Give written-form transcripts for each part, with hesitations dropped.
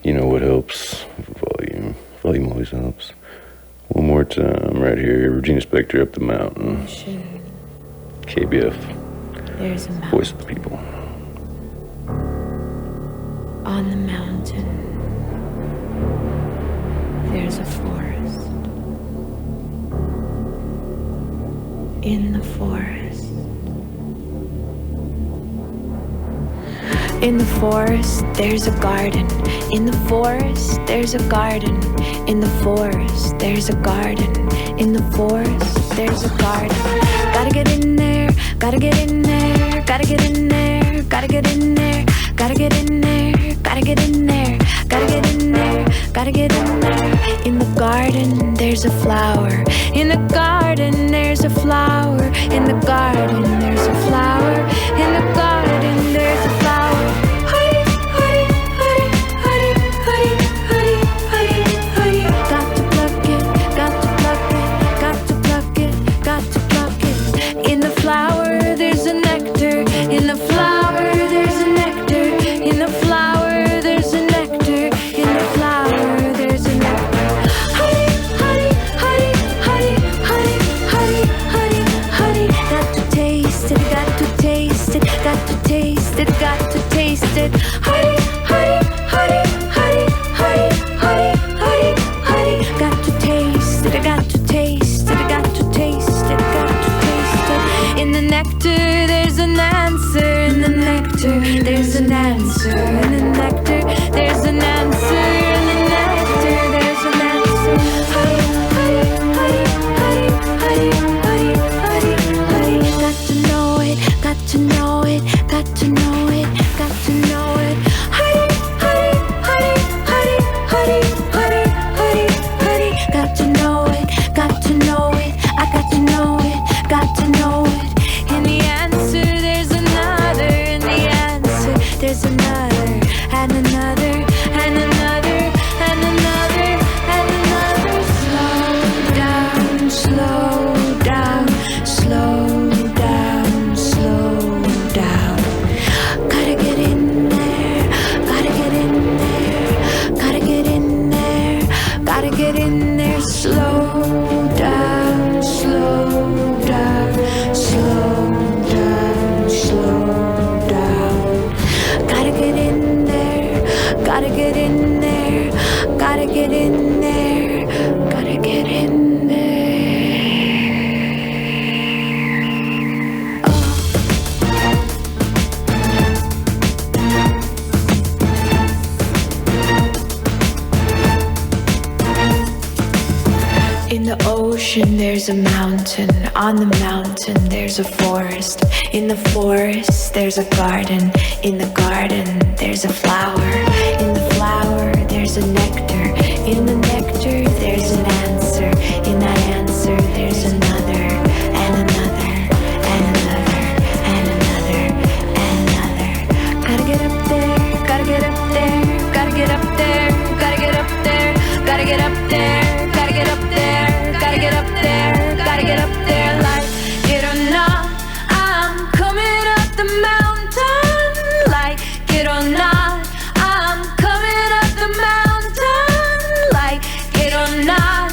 You know what helps? Volume. Volume always helps. One more time, right here. Regina Spector up the mountain. KBF. There's a mountain. Voice of the people. On the mountain, there's a forest. In the forest. In the forest, there's a garden. In the forest, there's a garden. In the forest, there's a garden. In the forest, there's a garden. Gotta get in there, gotta get in there, gotta get in there, gotta get in there, gotta get in there, gotta get in there, gotta get in there, gotta get in there. In the garden, there's a flower. In the garden, there's a flower. In the garden, there's a flower. In the garden, there's a flower. In the flower, there's a nectar. In the flower, there's a nectar. In the flower, there's a nectar. In the flower, there's a nectar. Honey, honey, honey, honey, honey, honey, honey, honey. Got to taste it, got to taste it, got to taste it, got to taste it. Honey, honey, honey, honey, honey, honey, honey, honey. Got to taste it, got to taste it, got to taste it, got to taste it. In the nectar, there's an answer. In the nectar, there's an answer. In the nectar, there's an answer. In the nectar, there's an answer. Honey, honey, honey, honey, honey, honey, honey, honey. Got to know it, got to know it, got to know it, got to know it. Honey, honey, honey, honey, honey, honey, honey, honey. Got to know it, got to know it. I got to know it, got to know it. In the answer, there's another. In the answer, there's another, and another, and another, and another, and another. Slow down, slow down, slow down, slow down. Gotta get in there, gotta get in there, gotta get in there, gotta get in there. Slow down, slow down, slow down, slow down. Gotta get in there, gotta get in there, gotta get in there, gotta get in there. In the ocean, there's a mountain. On the mountain, there's a forest. In the forest, there's a garden. In the garden, there's a flower. In the flower, there's a nectar. In the nectar, there's an answer. In that answer, there's another, and another, and another, and another, and another. Gotta get up there, gotta get up there, gotta get up there, gotta get up there, gotta get up there, gotta get up there, gotta get up there, gotta get up there. Like it or not, I'm coming up the mountain. Like it or not, I'm coming up the mountain. Like it or not,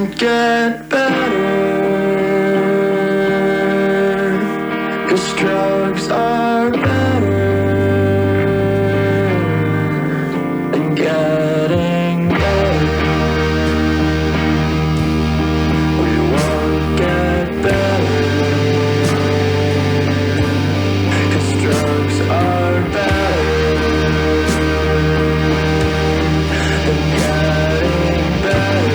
won't get better, 'cause drugs are better than getting better. We won't get better, 'cause drugs are better than getting better.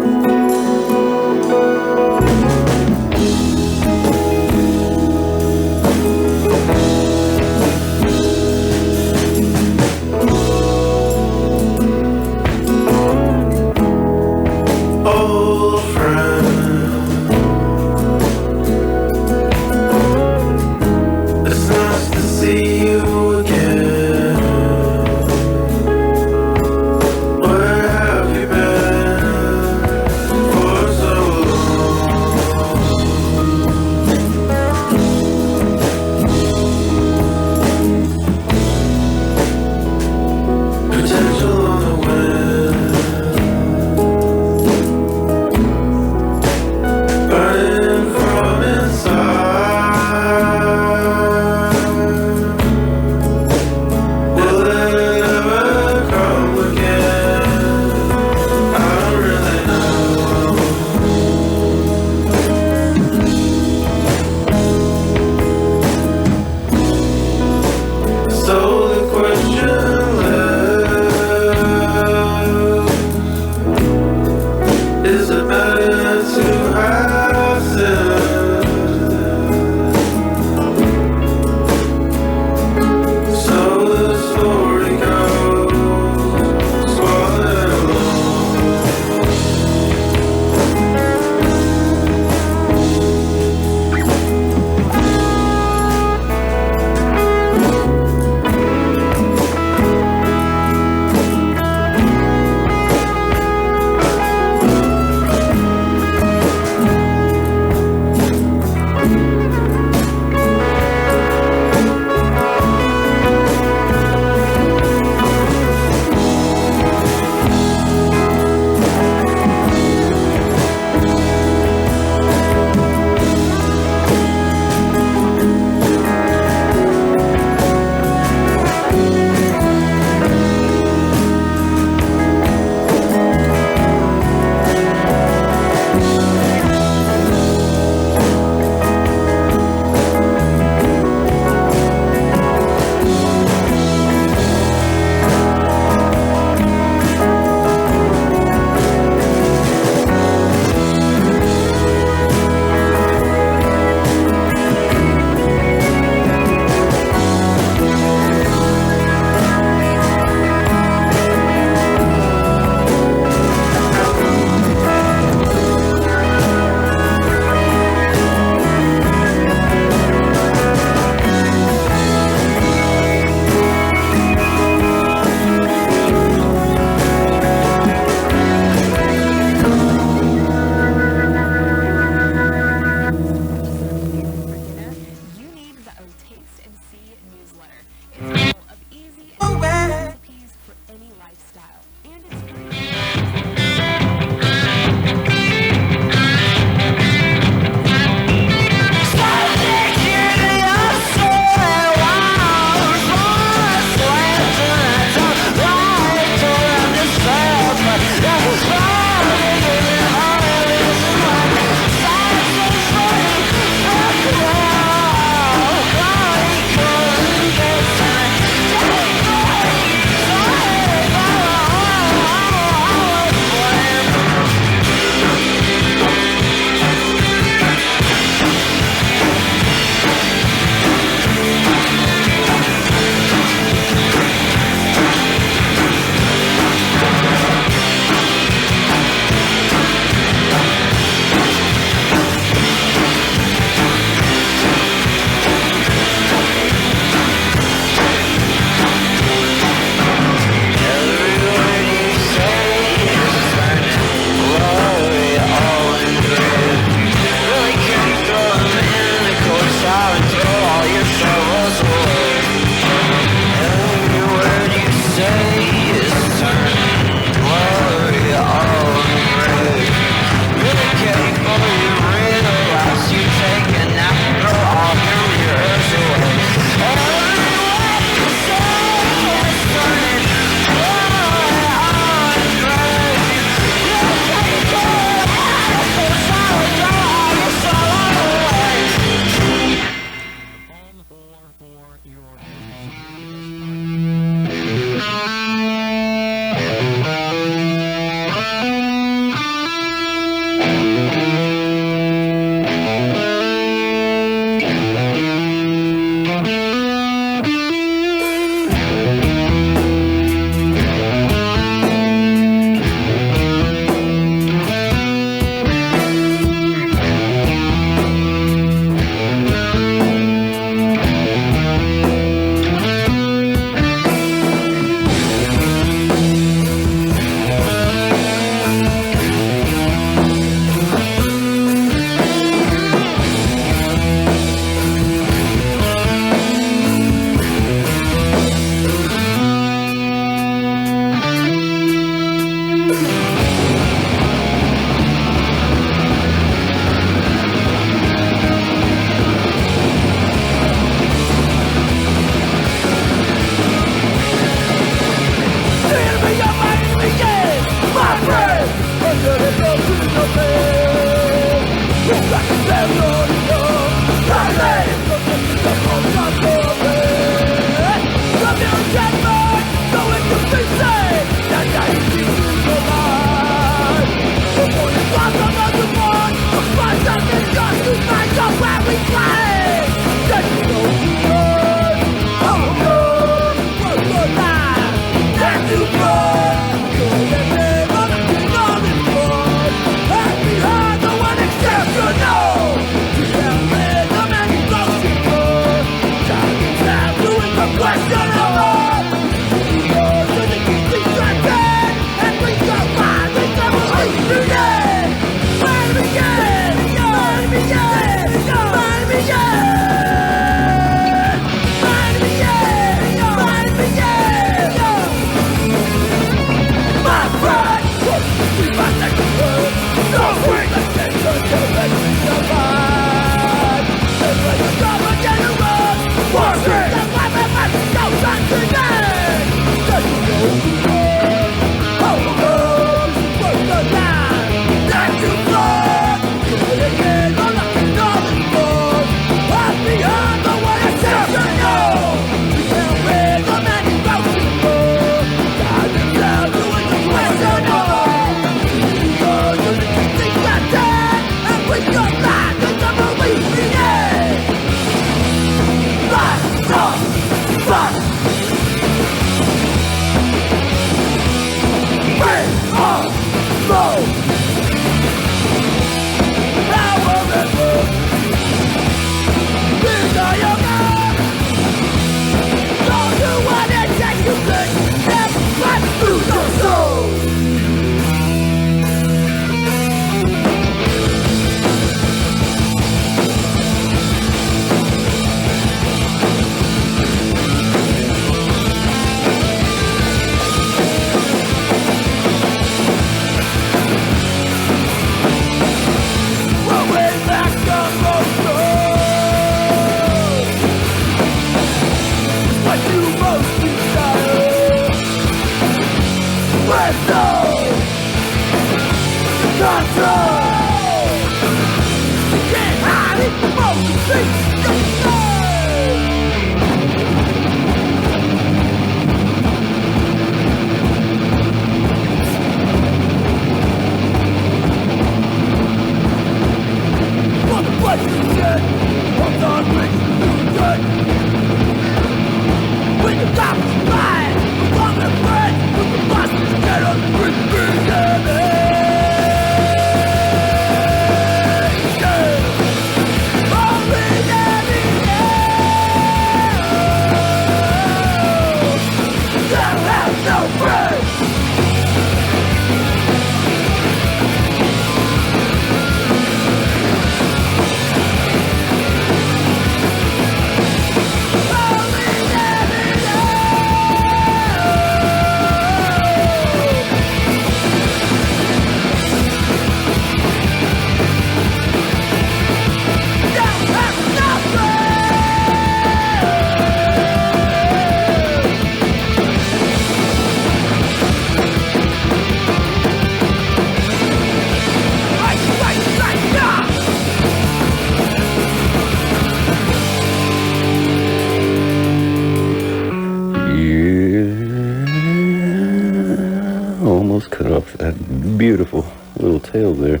Almost cut off that beautiful little tail there.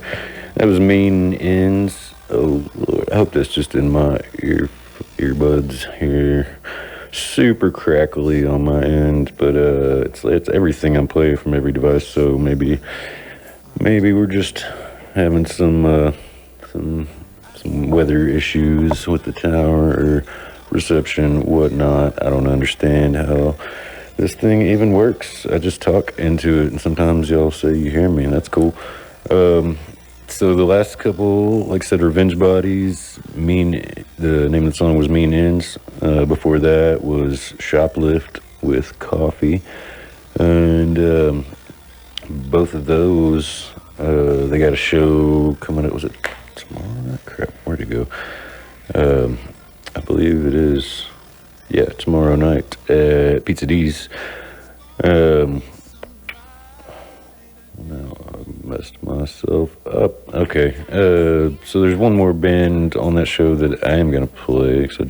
That was Mean Ends. Oh Lord, I hope that's just in my earbuds here. Super crackly on my end, but it's everything I'm playing from every device. So maybe we're just having some weather issues with the tower or reception, whatnot. I don't understand how this thing even works. I just talk into it, and sometimes y'all say you hear me, and that's cool. So the last couple, like I said, Revenge Bodies, the name of the song was Mean Ends. Before that was Shoplift with Coffee. And both of those, they got a show coming up. Was it tomorrow? Crap, where'd it go? I believe it is, yeah, tomorrow night at Pizza D's. Now I messed myself up. Okay, so there's one more band on that show that I am going to play, because I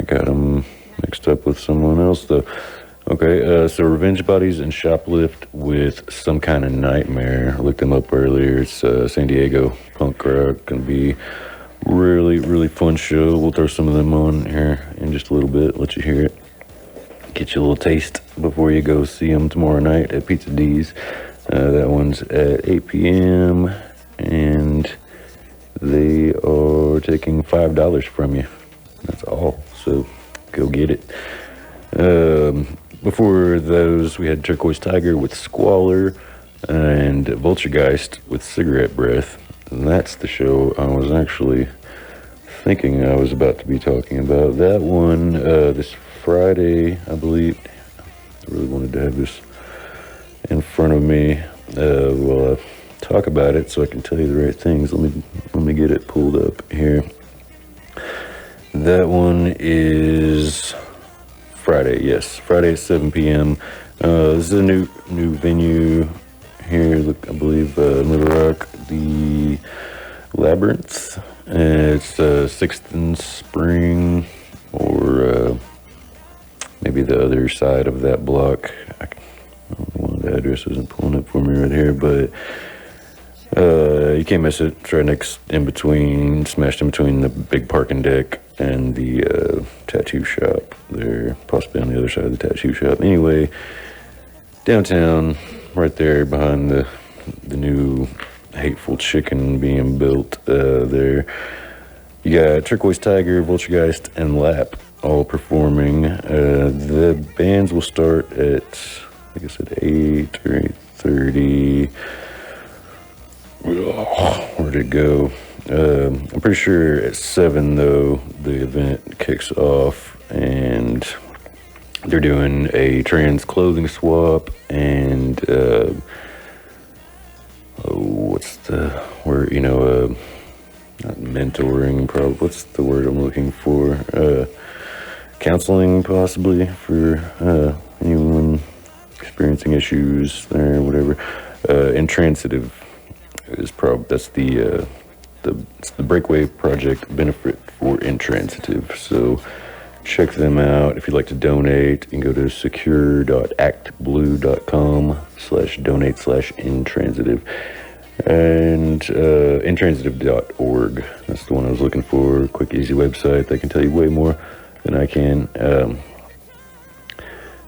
got them mixed up with someone else, though. Okay, so Revenge Bodies and Shoplift with Some Kind of Nightmare. I looked them up earlier. It's San Diego punk rock. Going to be really, really fun show. We'll throw some of them on here in just a little bit, let you hear it. Get you a little taste before you go see them tomorrow night at Pizza D's. That one's at 8 p.m. and they are taking $5 from you. That's all, so go get it. Before those, we had Turquoise Tiger with Squalor and Vultergeist with Cigarette Breath. And that's the show I was actually thinking I was about to be talking about. That one, this Friday, I believe. I really wanted to have this in front of me while I talk about it so I can tell you the right things. Let me get it pulled up here. That one is Friday, yes. Friday at 7 p.m. This is a new venue here, I believe, Little Rock, the Labyrinth. It's 6th and Spring, or maybe the other side of that block. One of the address isn't pulling up for me right here, but you can't miss it. It's right next smashed in between the big parking deck and the tattoo shop there, possibly on the other side of the tattoo shop. Anyway, downtown, right there behind the new Hateful Chicken being built there. You got Turquoise Tiger, Vultergeist, and Lap all performing. The bands will start at, I think I said 8 or 8:30. Where'd it go? I'm pretty sure at 7, though, the event kicks off, and they're doing a trans clothing swap, and what's the word, not mentoring, probably, what's the word I'm looking for? Counseling, possibly, for anyone experiencing issues there, whatever. Intransitive is probably, that's it's the Breakaway Project benefit for Intransitive. So check them out. If you'd like to donate, you can go to secure.actblue.com/donate/intransitive. And intransitive.org. That's the one I was looking for. Quick, easy website that can tell you way more than I can.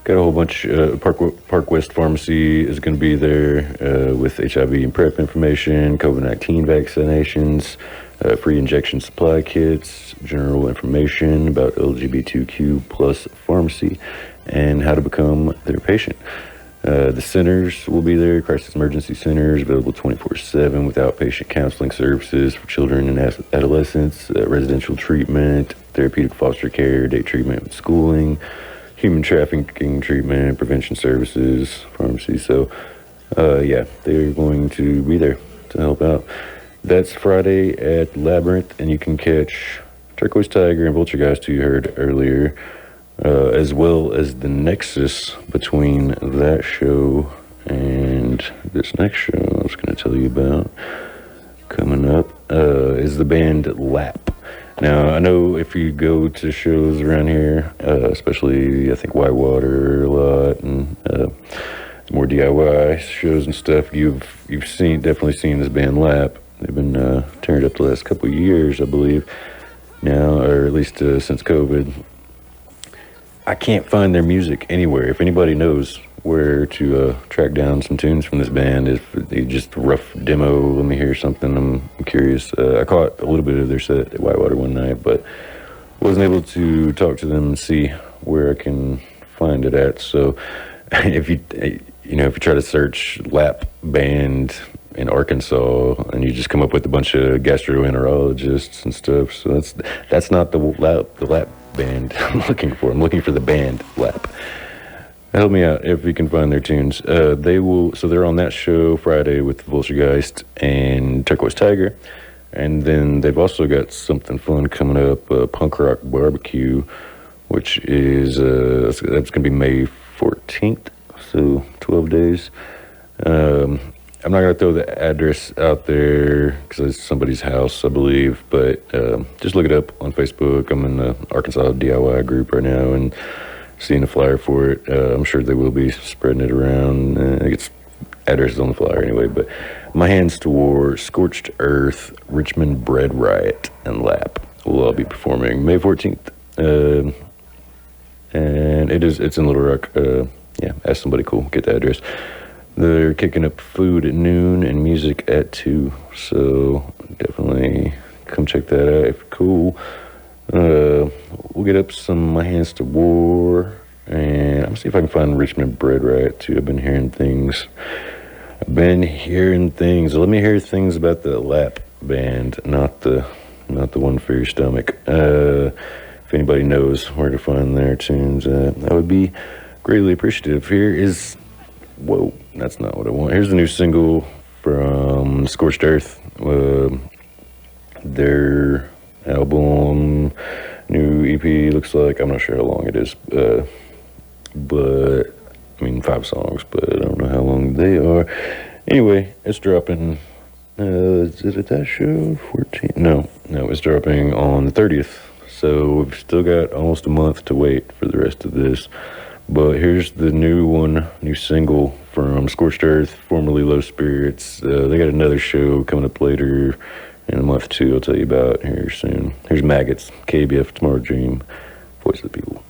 Got a whole bunch. Park West Pharmacy is going to be there with HIV and PrEP information, COVID-19 vaccinations, free injection supply kits, general information about LGBTQ plus pharmacy, and how to become their patient. The centers will be there, crisis emergency centers, available 24/7 with outpatient counseling services for children and adolescents, residential treatment, therapeutic foster care, day treatment with schooling, human trafficking treatment, prevention services, pharmacy. So, yeah, they're going to be there to help out. That's Friday at Labyrinth, and you can catch Turquoise Tiger and Vultergeist, who you heard earlier, as well as the nexus between that show and this next show I was going to tell you about coming up, is the band B.L.A.S.T. Now, I know if you go to shows around here, especially I think Whitewater a lot, and more DIY shows and stuff, you've definitely seen this band B.L.A.S.T. They've been turned up the last couple of years, I believe, now, or at least since COVID. I can't find their music anywhere. If anybody knows where to track down some tunes from this band, if they just rough demo, let me hear something. I'm curious. I caught a little bit of their set at Whitewater one night, but wasn't able to talk to them and see where I can find it at. So if you try to search lap band in Arkansas, and you just come up with a bunch of gastroenterologists and stuff, so that's not the lap band I'm looking for. I'm looking for the band B.L.A.S.T. Help me out if you can find their tunes. They're on that show Friday with Vultergeist and Turquoise Tiger, and then they've also got something fun coming up, Punk Rock Barbecue, which is that's gonna be May 14th, so 12 days. I'm not going to throw the address out there because it's somebody's house, I believe, but just look it up on Facebook. I'm in the Arkansas DIY group right now and seeing a flyer for it. I'm sure they will be spreading it around. I think it's addresses on the flyer anyway, but My Hands to War, Scorched Earth, Richmond Bread Riot, and Lap will all be performing May 14th. And it's in Little Rock. Ask somebody cool, get the address. They're kicking up food at noon and music at 2, so definitely come check that out if you're cool. We'll get up some My Hands to War, and I'm gonna see if I can find Richmond Bread Riot too. I've been hearing things. Let me hear things about the lap band, not the one for your stomach. If anybody knows where to find their tunes, that would be greatly appreciative. Whoa, that's not what I want. Here's the new single from Scorched Earth. Their album, new EP, looks like. I'm not sure how long it is. But, 5 songs, but I don't know how long they are. Anyway, it's dropping. Is it at that show? 14? No, it's dropping on the 30th. So we've still got almost a month to wait for the rest of this. But here's the new single from Scorched Earth, formerly Low Spirits. They got another show coming up later in a month too, I'll tell you about here soon. Here's Maggots, KBF, Tomorrow Dream, Voice of the People.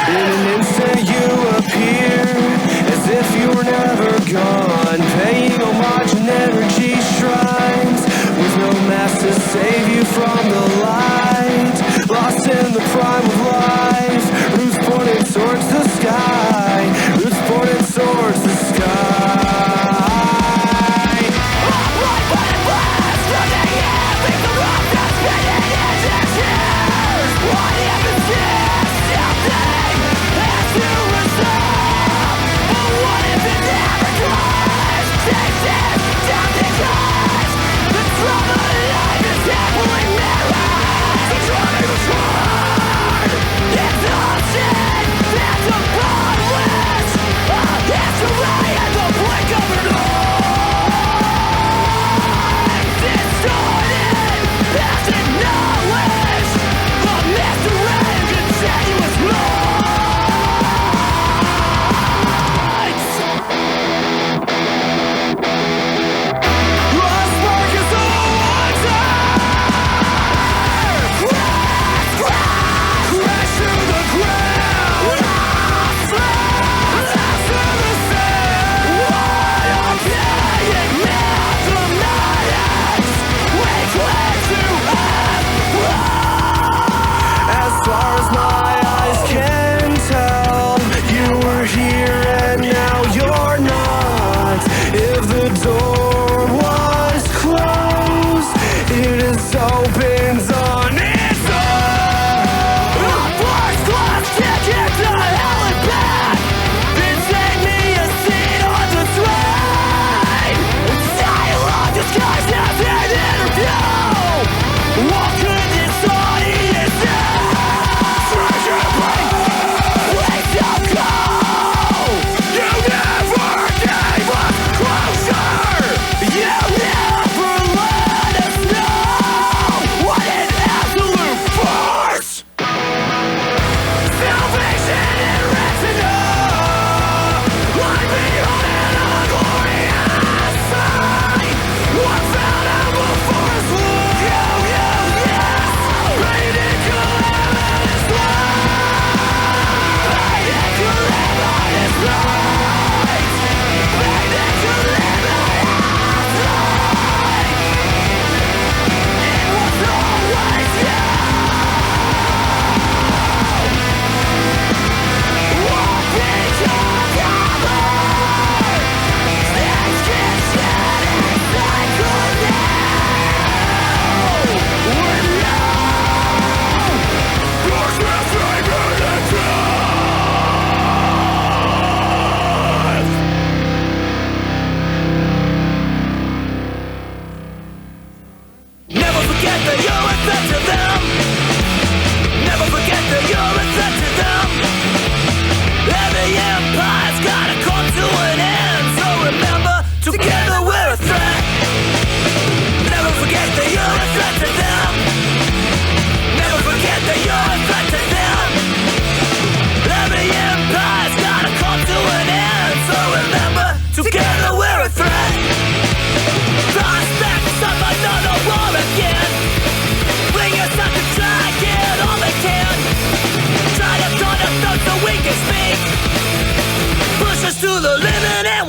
In an instant you appear, as if you were never gone, paying homage and energy shrines, with no mass to save you from the light. Lost in the prime of life, roots pointed towards the sky, roots pointed towards the sky.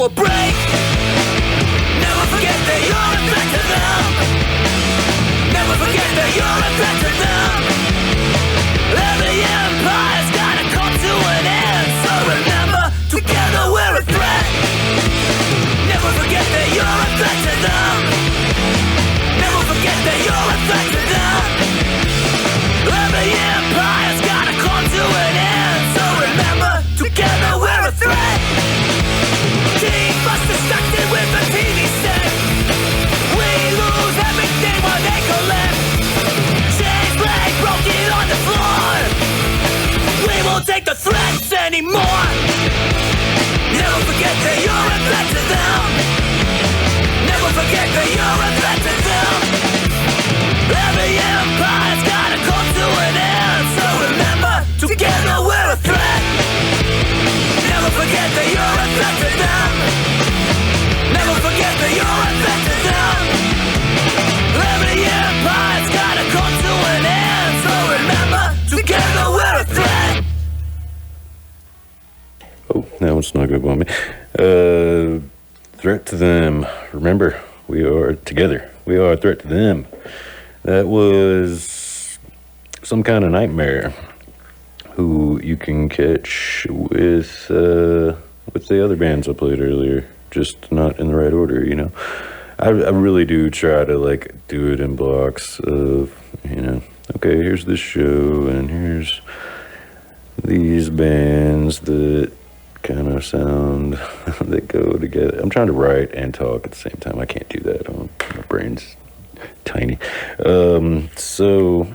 will break. Never forget that you're a threat to them. Never forget that you're a threat to them. Every empire's gotta come to an end. So remember, together we're a threat. Never forget that you're a threat to them. Never forget that you're a threat to them. Every empire's gotta come to an end. So remember, together we're a threat. Keep us distracted with the TV set. We lose everything while they collect. Chains break, broken on the floor. We won't take the threats anymore. Never forget that you're a threat to them. Never forget that you're a threat to them. Every empire's gotta come to an end. So remember, together we're a threat. Never forget that you're a threat to them. Never forget that you're a threat to them. Every empire's gotta come to an end. So remember, together we're a threat. that one snuck up on me. Threat to Them. Remember, we are together. We are a threat to them. That was Some Kind of Nightmare, who you can catch with the other bands I played earlier, just not in the right order, you know. I really do try to, like, do it in blocks of, you know, okay, here's this show, and here's these bands that kind of sound that go together. I'm trying to write and talk at the same time. I can't do that. My brain's tiny. So,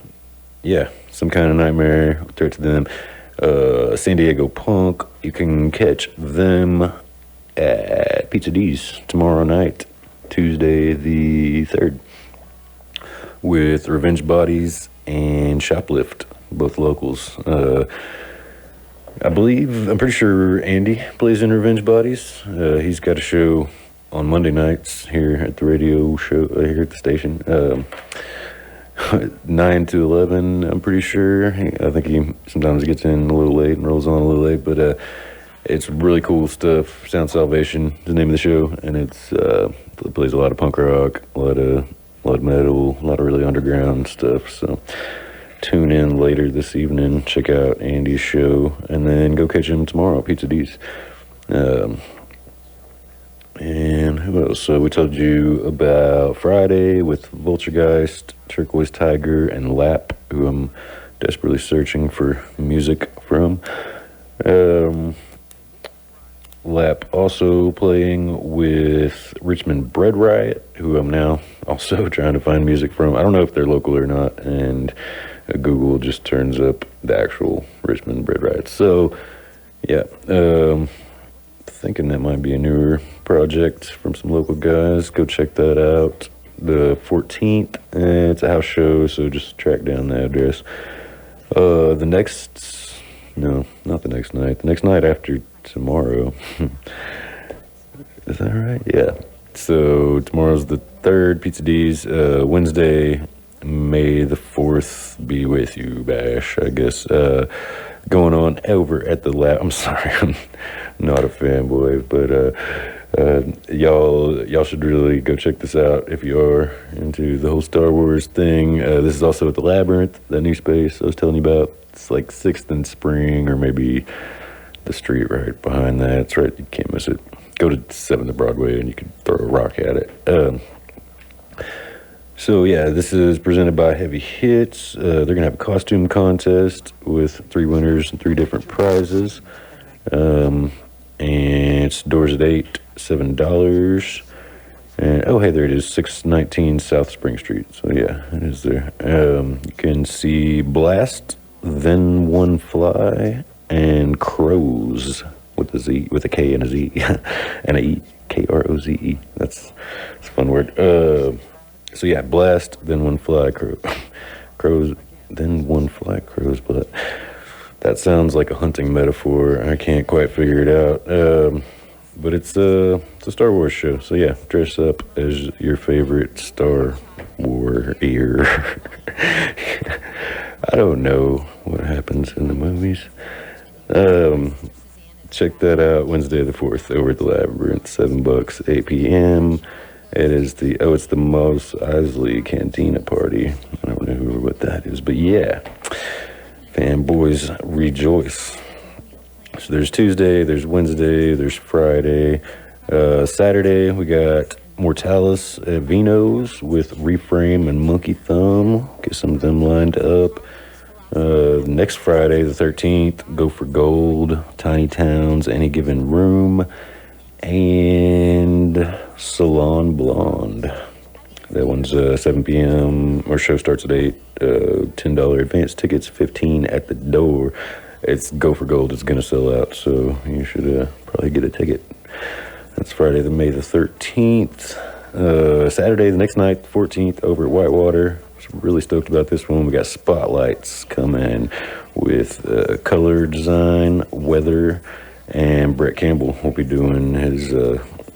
yeah, Some Kind of Nightmare, Threat to Them. San Diego Punk, you can catch them at Pizza D's tomorrow night, Tuesday the 3rd, with Revenge Bodies and Shoplift, both locals. I'm pretty sure Andy plays in Revenge Bodies. He's got a show on Monday nights here at the radio show, here at the station. 9 to 11, I'm pretty sure. I think he sometimes gets in a little late and rolls on a little late, but it's really cool stuff. Sound Salvation is the name of the show, and it plays a lot of punk rock, a lot of metal, a lot of really underground stuff. So tune in later this evening, check out Andy's show, and then go catch him tomorrow at Pizza D's. And who else? So we told you about Friday with Vultergeist, Turquoise Tiger, and Lap, who I'm desperately searching for music from. Lap also playing with Richmond Bread Riot, who I'm now also trying to find music from. I don't know if they're local or not, and Google just turns up the actual Richmond Bread Riot. So, yeah, thinking that might be a newer project from some local guys. Go check that out. The 14th, it's a house show, so just track down the address. Not the next night. The next night after tomorrow. Is that right? Yeah. So tomorrow's the 3rd, Pizza D's. Wednesday, May the 4th be with you, bash, I guess. Going on over at the lab. I'm sorry, I'm not a fanboy, but y'all should really go check this out if you are into the whole Star Wars thing. This is also at the Labyrinth, that new space I was telling you about. It's like 6th and Spring, or maybe the street right behind that. It's right, you can't miss it. Go to 7th Broadway and you can throw a rock at it. So yeah, this is presented by Heavy Hits. They're gonna have a costume contest with 3 winners and 3 different prizes. And it's doors at 8, $7. And oh hey, there it is, 619 South Spring Street. So yeah, it is there. You can see B.L.A.S.T, Then One Fly, and Crows with a Z, with a K and a Z, and a E, Kroze. That's a fun word. So yeah, B.L.A.S.T, Then One Fly, Crows, Then One Fly, Crows, but that sounds like a hunting metaphor. I can't quite figure it out. But it's a Star Wars show, so yeah, dress up as your favorite Star Warrior. I don't know what happens in the movies. Check that out Wednesday the 4th over at the Labyrinth, $7, 8 p.m. It is it's the Mos Eisley Cantina Party. I don't know what that is, but yeah, fanboys rejoice. So there's Tuesday, there's Wednesday, there's Friday. Saturday, we got Mortalus at Vino's with ReFrame and Monkey Thumb. Get some of them lined up. Next Friday, the 13th, Go for Gold, Tiny Towns, Any Given Room, and Salon Blonde. That one's 7 p.m. Our show starts at 8. $10 advance tickets, $15 at the door. It's Go for Gold. It's going to sell out, so you should probably get a ticket. That's Friday, May the 13th. Saturday, the next night, 14th, over at Whitewater. I'm really stoked about this one. We got Spotlights coming with color design, weather, and Brett Campbell will be doing his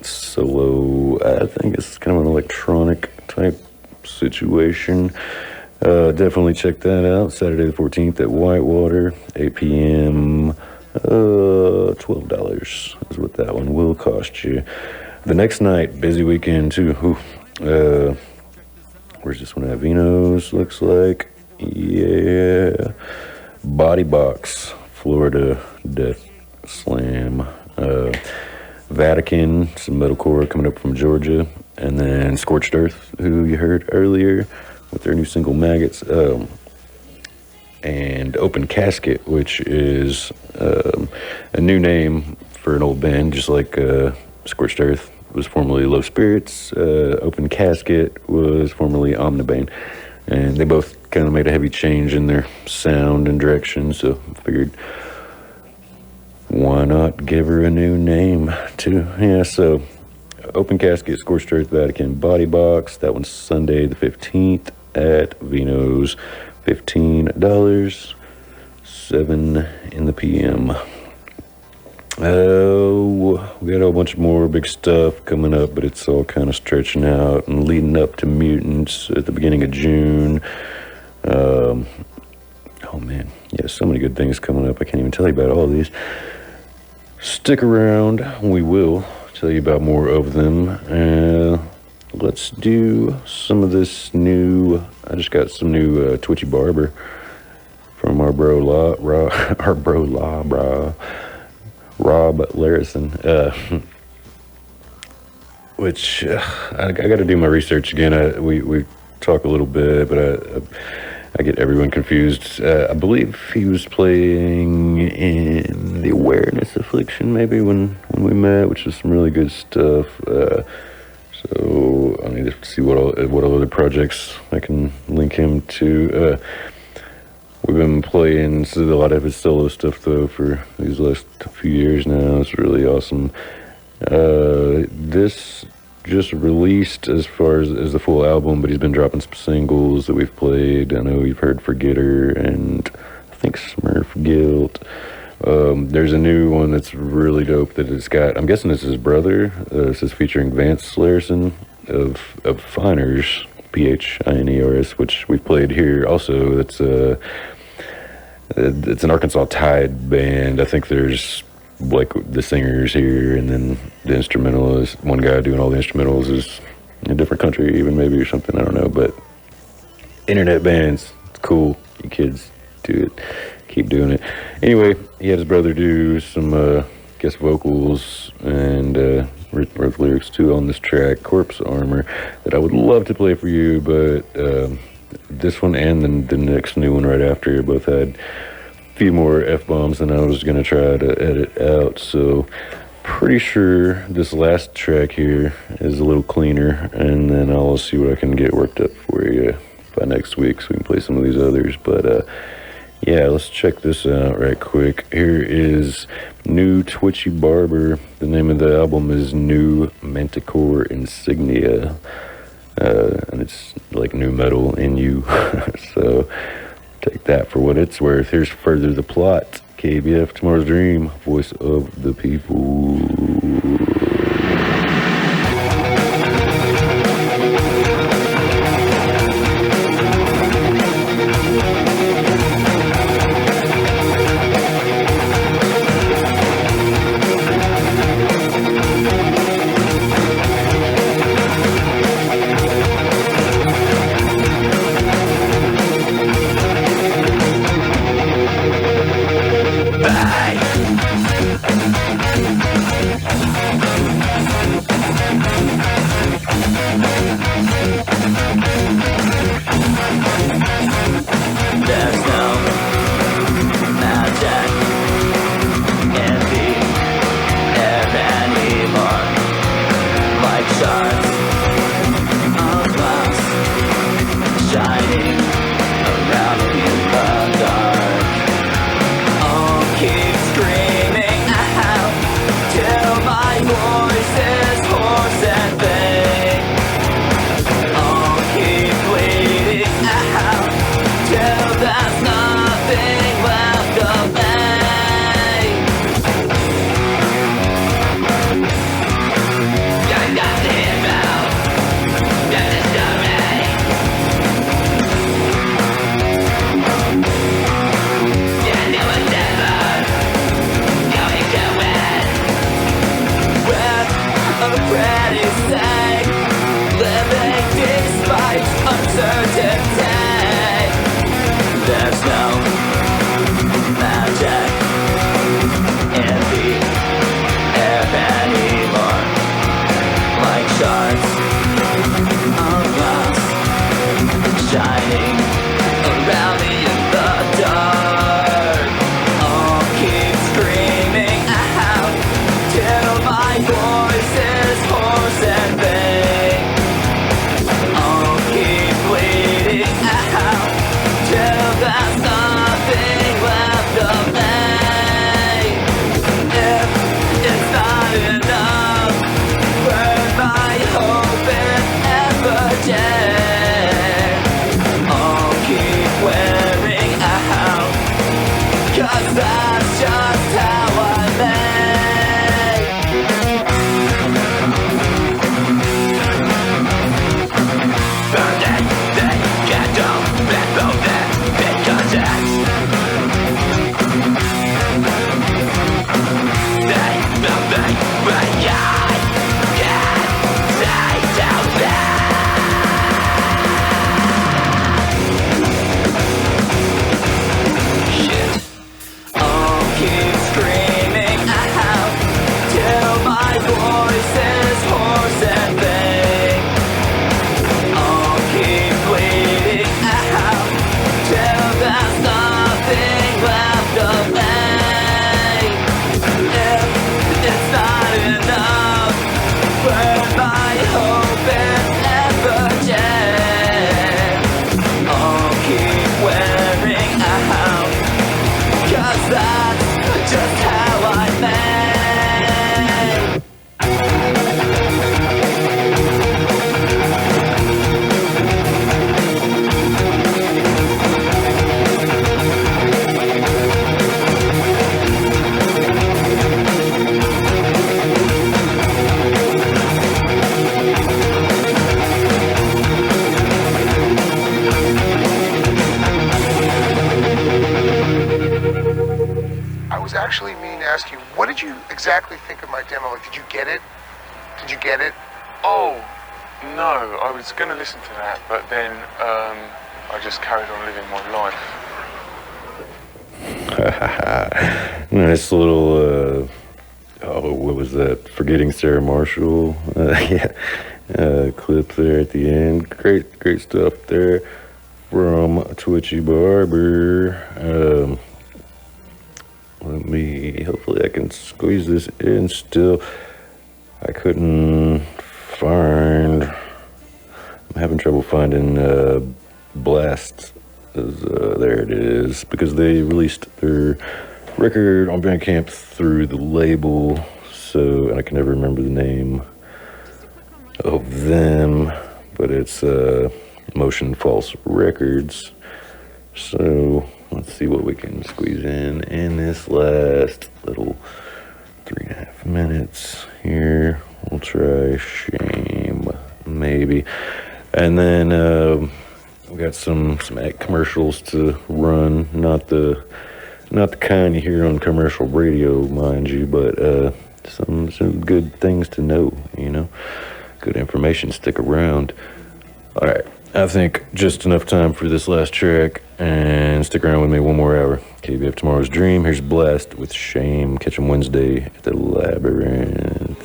solo, I think it's kind of an electronic type situation. Definitely check that out. Saturday the 14th at Whitewater, 8 p.m. $12 is what that one will cost you. The next night, busy weekend too. Where's this one at? Vino's, looks like. Yeah. Body Box, Florida Death Slam. Vatican, some metalcore coming up from Georgia. And then Scorched Earth, who you heard earlier with their new single Maggots. And Open Casket, which is a new name for an old band, just like Scorched Earth was formerly Low Spirits. Open Casket was formerly Omnibane. And they both kind of made a heavy change in their sound and direction, so I figured, why not give her a new name too? Yeah, so Open Casket, Scorched Earth, Vatican, Body Box. That one's Sunday the 15th at Vino's. $15, 7 in the PM. We got a bunch more big stuff coming up, but it's all kind of stretching out and leading up to Mutants at the beginning of June. Oh man, yeah, so many good things coming up. I can't even tell you about all of these. Stick around, we will tell you about more of them. Let's do some of this new. I just got some new Twitchy Barber from our bro Rob Larison, which I got to do my research again. We talk a little bit, but I get everyone confused. I believe he was playing in the Awareness Affliction maybe when we met, which is some really good stuff. So I need to see what other projects I can link him to. We've been playing a lot of his solo stuff though for these last few years now. It's really awesome. This just released as far as the full album, but he's been dropping some singles that we've played. I know you've heard Forgetter and I think Smurf Guilt. There's a new one that's really dope that it's got, I'm guessing it's his brother. This is featuring Vance Larison of Finers, Phiners, which we've played here also. It's an Arkansas Tide band. I think there's like the singers here, and then the instrumentalist, one guy doing all the instrumentals is in a different country even maybe or something, I don't know, but internet bands, it's cool. You kids do it. Keep doing it. Anyway, he had his brother do some guest vocals and wrote lyrics too on this track, Corpse Armor, that I would love to play for you, but this one and then the next new one right after both had a few more F-bombs than I was going to try to edit out, so pretty sure this last track here is a little cleaner, and then I'll see what I can get worked up for you by next week so we can play some of these others, but yeah, let's check this out right quick. Here is new Twitchy Barber. The name of the album is New Manticore Insignia. And it's like new metal in you. So take that for what it's worth. Here's Further the Plot. KBF, Tomorrow's Dream, Voice of the People. that's just how I'm made. Burn it, they can't do it, both it, because it's they will make when I can't say to them. I'll keep screaming out till my voice is hoarse and vague. I'll keep bleeding out till there's nothing left of me. If it's not enough, burn my hope in effigy. I'll keep wearing out, 'cause that's just how I'm made. I was actually meaning to ask you, what did you exactly think of my demo? Like, did you get it? Did you get it? Oh, no, I was going to listen to that, but then I just carried on living my life. Nice little, what was that? Forgetting Sarah Marshall. Yeah, clip there at the end. Great stuff there from Twitchy Barber. Hopefully I can squeeze this in still. I couldn't find, I'm having trouble finding B.L.A.S.T. There it is, because they released their record on Bandcamp through the label, so, and I can never remember the name of them, but it's Motion False Records. So let's see what we can squeeze in this last little 3.5 minutes here. We'll try Shame, maybe. And then we got some ad commercials to run. Not the kind you hear on commercial radio, mind you, but some good things to know, you know. Good information, stick around. All right, I think just enough time for this last track, and stick around with me one more hour. KBF Tomorrow's Dream. Here's B.L.A.S.T. with Shame. Catch him Wednesday at the Labyrinth.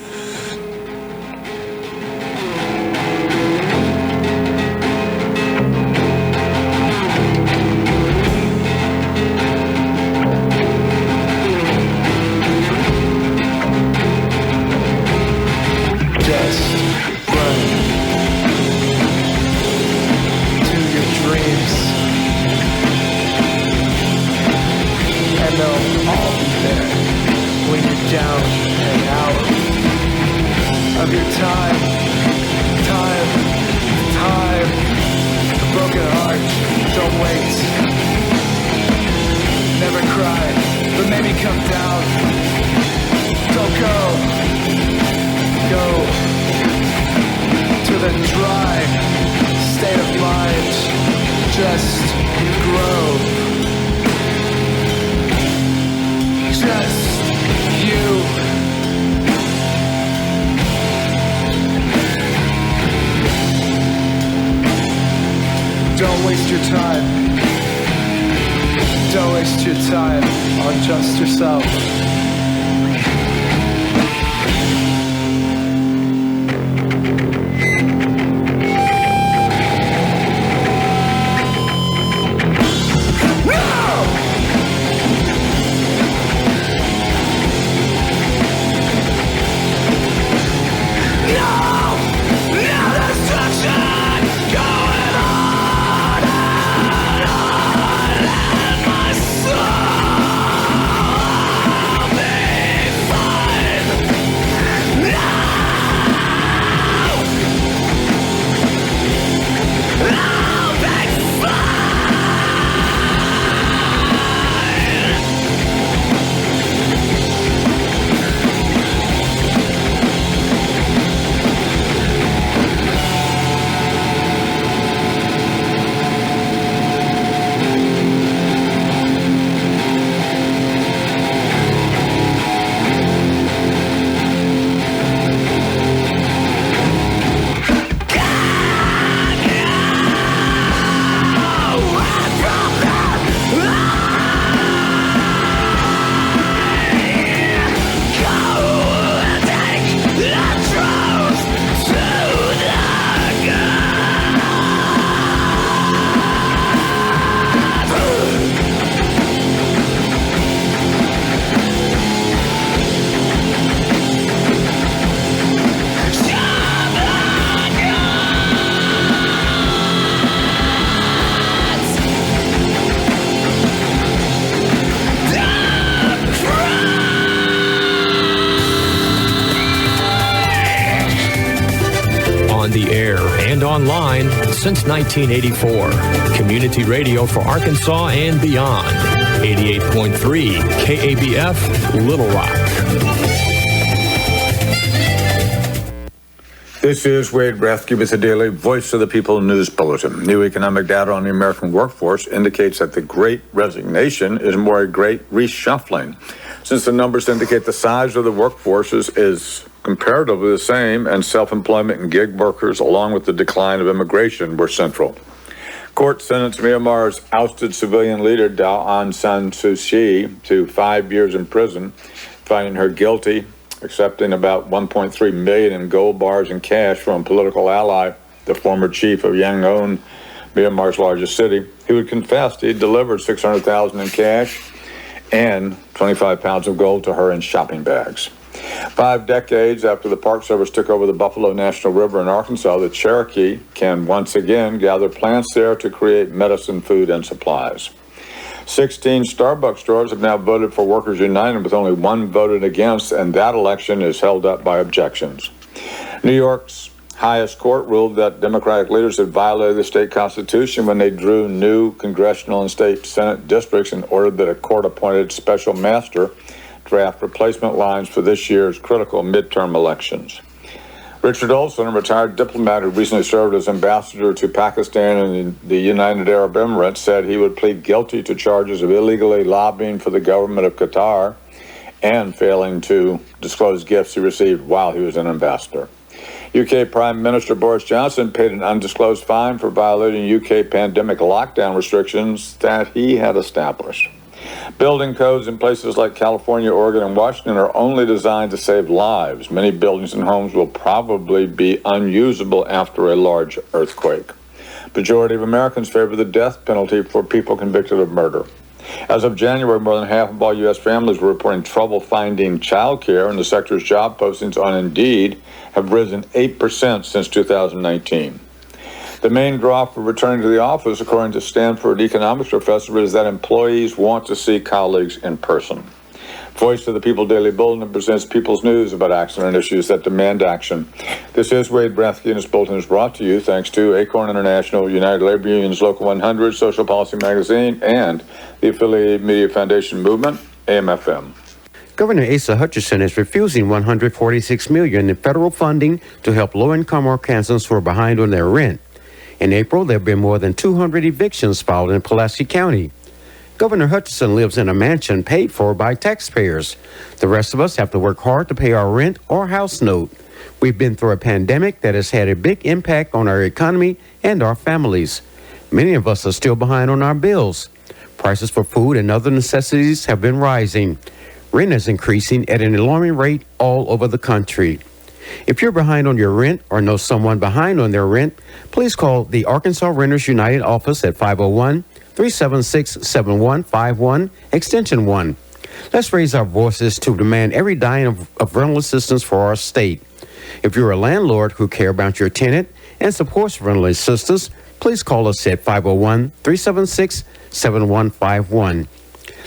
Going on, and my soul the air and online since 1984. Community radio for Arkansas and beyond. 88.3 KABF, Little Rock. This is Wade Rathke with the Daily Voice of the People News Bulletin. New economic data on the American workforce indicates that the Great Resignation is more a great reshuffling, since the numbers indicate the size of the workforce is comparatively the same, and self-employment and gig workers, along with the decline of immigration, were central. Court sentenced Myanmar's ousted civilian leader Daw Aung San Suu Kyi to 5 years in prison, finding her guilty, accepting about $1.3 million in gold bars and cash from political ally, the former chief of Yangon, Myanmar's largest city. He would confess he delivered $600,000 in cash and 25 pounds of gold to her in shopping bags. 5 decades after the Park Service took over the Buffalo National River in Arkansas, the Cherokee can once again gather plants there to create medicine, food, and supplies. 16 Starbucks stores have now voted for Workers United, with only 1 voted against, and that election is held up by objections. New York's highest court ruled that Democratic leaders had violated the state constitution when they drew new congressional and state Senate districts and ordered that a court-appointed special master draft replacement lines for this year's critical midterm elections. Richard Olson, a retired diplomat who recently served as ambassador to Pakistan and the United Arab Emirates, said he would plead guilty to charges of illegally lobbying for the government of Qatar and failing to disclose gifts he received while he was an ambassador. UK Prime Minister Boris Johnson paid an undisclosed fine for violating UK pandemic lockdown restrictions that he had established. Building codes in places like California, Oregon, and Washington are only designed to save lives. Many buildings and homes will probably be unusable after a large earthquake. Majority of Americans favor the death penalty for people convicted of murder. As of January, more than half of all U.S. families were reporting trouble finding childcare, and the sector's job postings on Indeed have risen 8% since 2019. The main draw for returning to the office, according to Stanford economics professor, is that employees want to see colleagues in person. Voice of the People Daily Bulletin presents People's News about accident issues that demand action. This is Wade Rathke, and this bulletin is brought to you thanks to Acorn International, United Labor Union's Local 100, Social Policy Magazine, and the Affiliated Media Foundation Movement, AM/FM. Governor Asa Hutchinson is refusing $146 million in federal funding to help low-income Arkansans who are behind on their rent. In April, there have been more than 200 evictions filed in Pulaski County. Governor Hutchinson lives in a mansion paid for by taxpayers. The rest of us have to work hard to pay our rent or house note. We've been through a pandemic that has had a big impact on our economy and our families. Many of us are still behind on our bills. Prices for food and other necessities have been rising. Rent is increasing at an alarming rate all over the country. If you're behind on your rent or know someone behind on their rent, please call the Arkansas Renters United office at 501-376-7151, extension 1. Let's raise our voices to demand every dime of rental assistance for our state. If you're a landlord who cares about your tenant and supports rental assistance, please call us at 501-376-7151.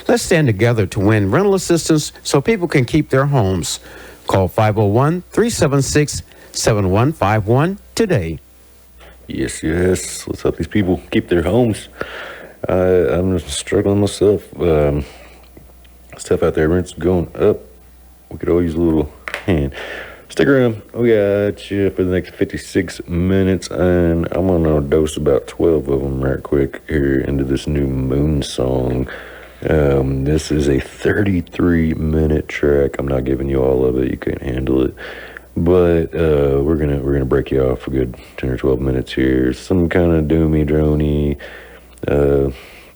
Let's stand together to win rental assistance so people can keep their homes. Call 501-376-7151 today. Yes. Let's help these people keep their homes. I'm just struggling myself. Stuff out there, rent's going up. We could all use a little hand. Stick around. We got you for the next 56 minutes, and I'm going to dose about 12 of them right quick here into this new Moonsong. This is a 33-minute track. I'm not giving you all of it. You can't handle it. But we're gonna break you off for a good 10 or 12 minutes here. Some kind of doomy, droney,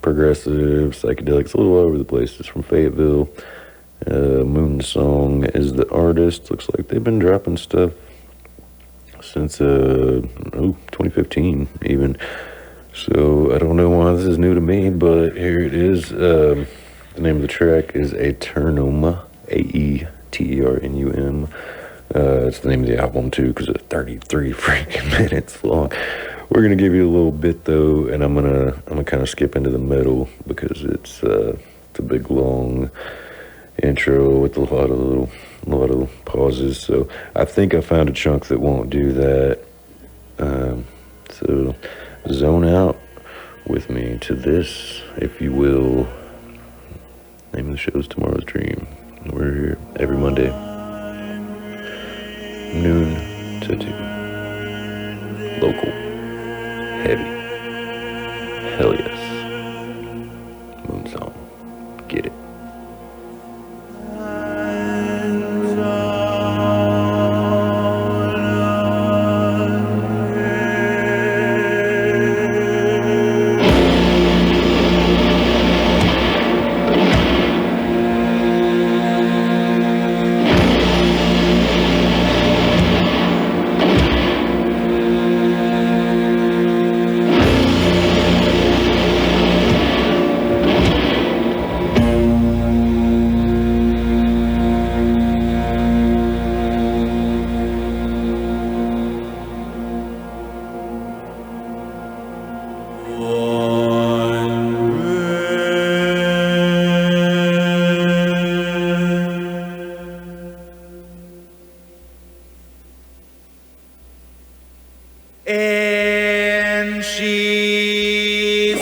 progressive, psychedelics, a little all over the place. It's from Fayetteville. Moonsong is the artist. Looks like they've been dropping stuff since 2015 even. So I don't know why this is new to me, but here it is. The name of the track is Aeternum, Aeternum. It's the name of the album too, because it's 33 freaking minutes long. We're gonna give you a little bit though, and I'm gonna kind of skip into the middle because it's a big long intro with a lot of pauses. So I think I found a chunk that won't do that. So zone out with me to this, if you will. Name of the show is Tomorrow's Dream. We're here every Monday, noon to 2. Local. Heavy. Hell yes. Moonsong. Get it. And she's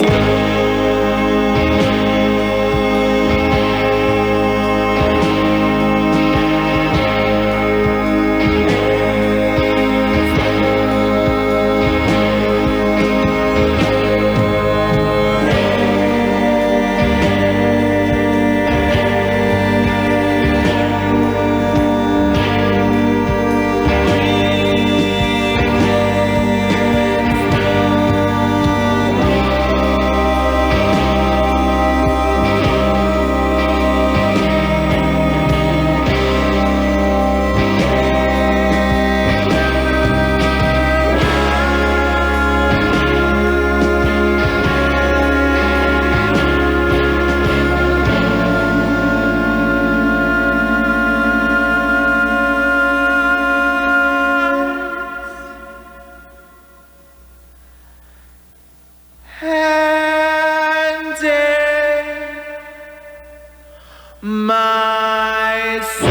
my soul.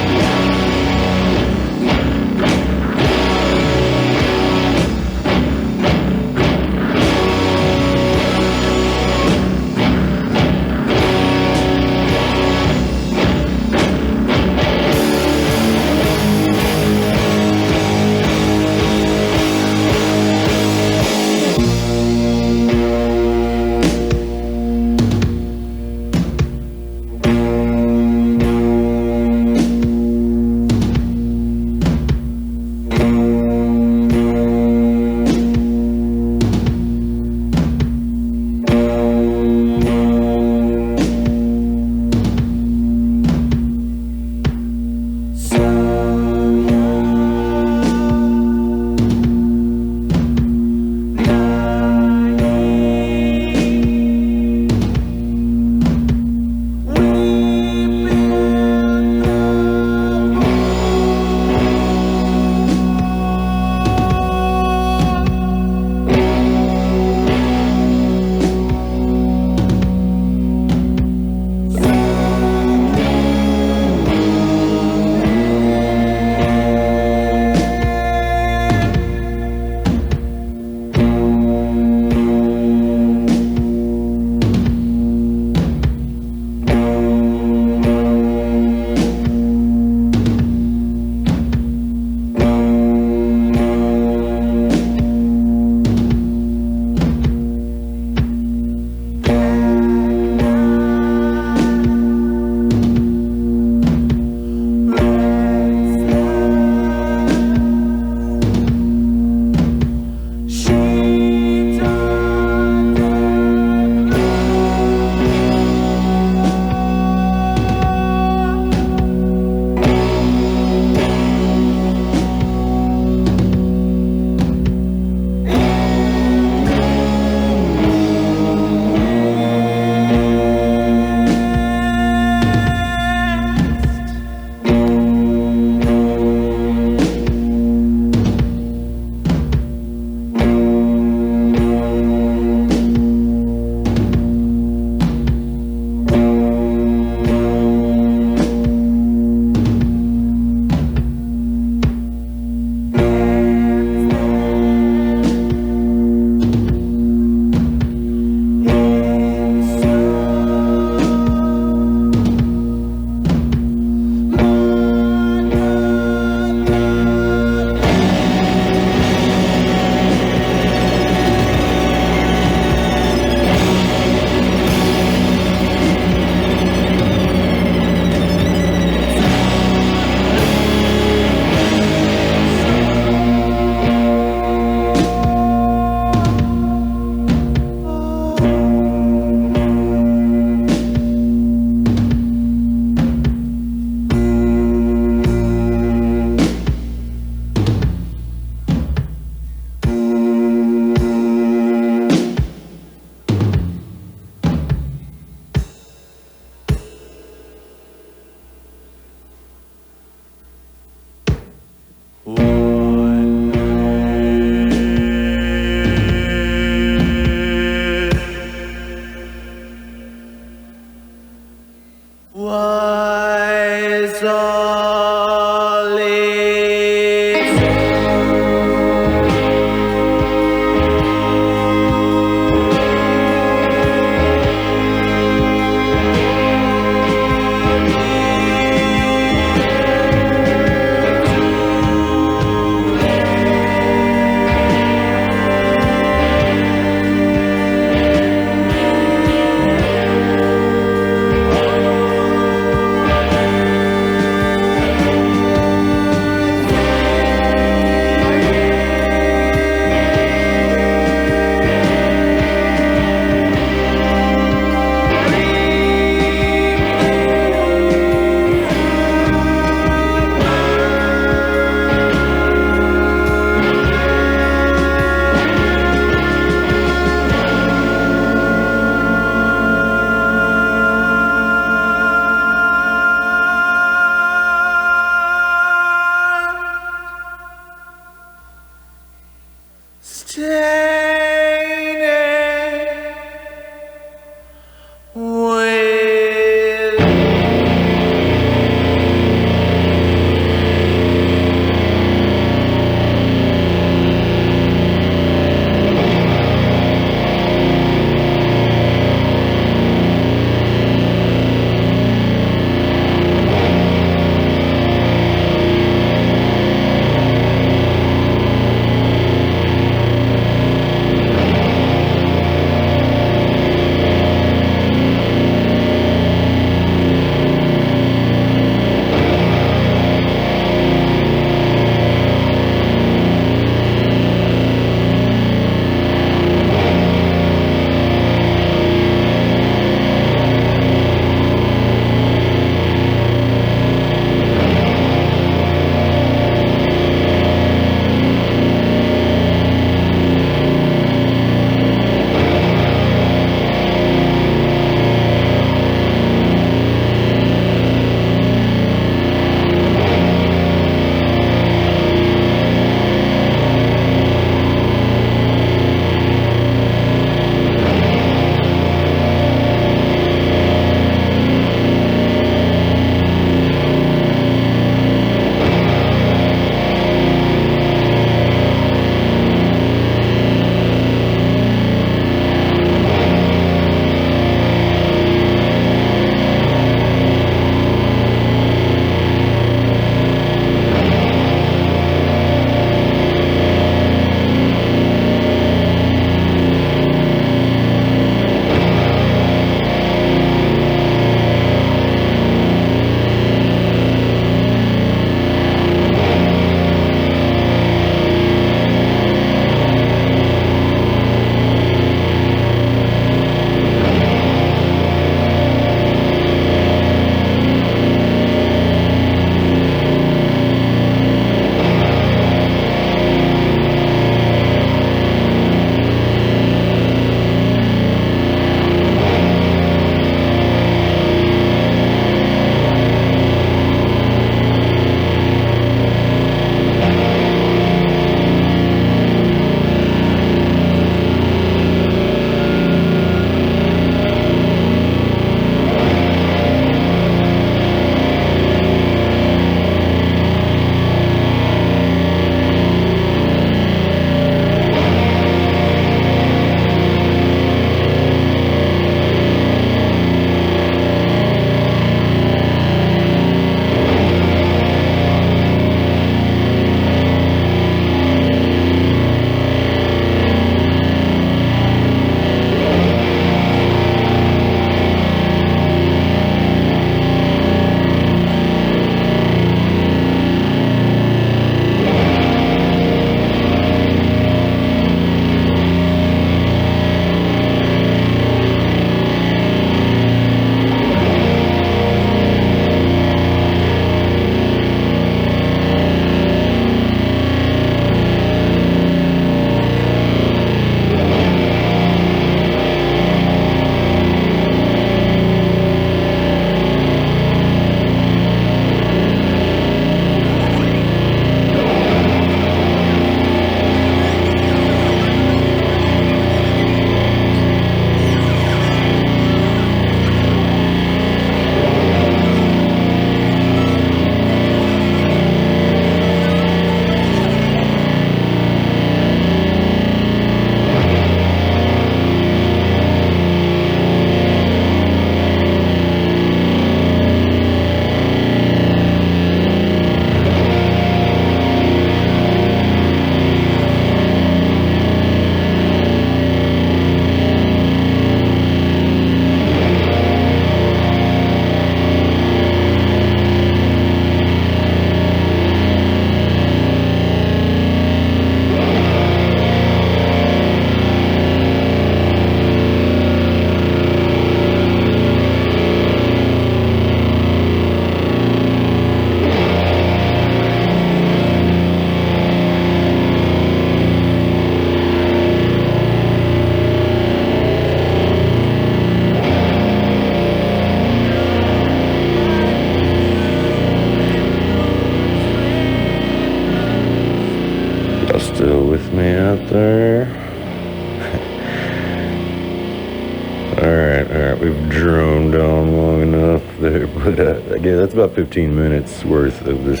Alright, we've droned on long enough there, but again, that's about 15 minutes worth of this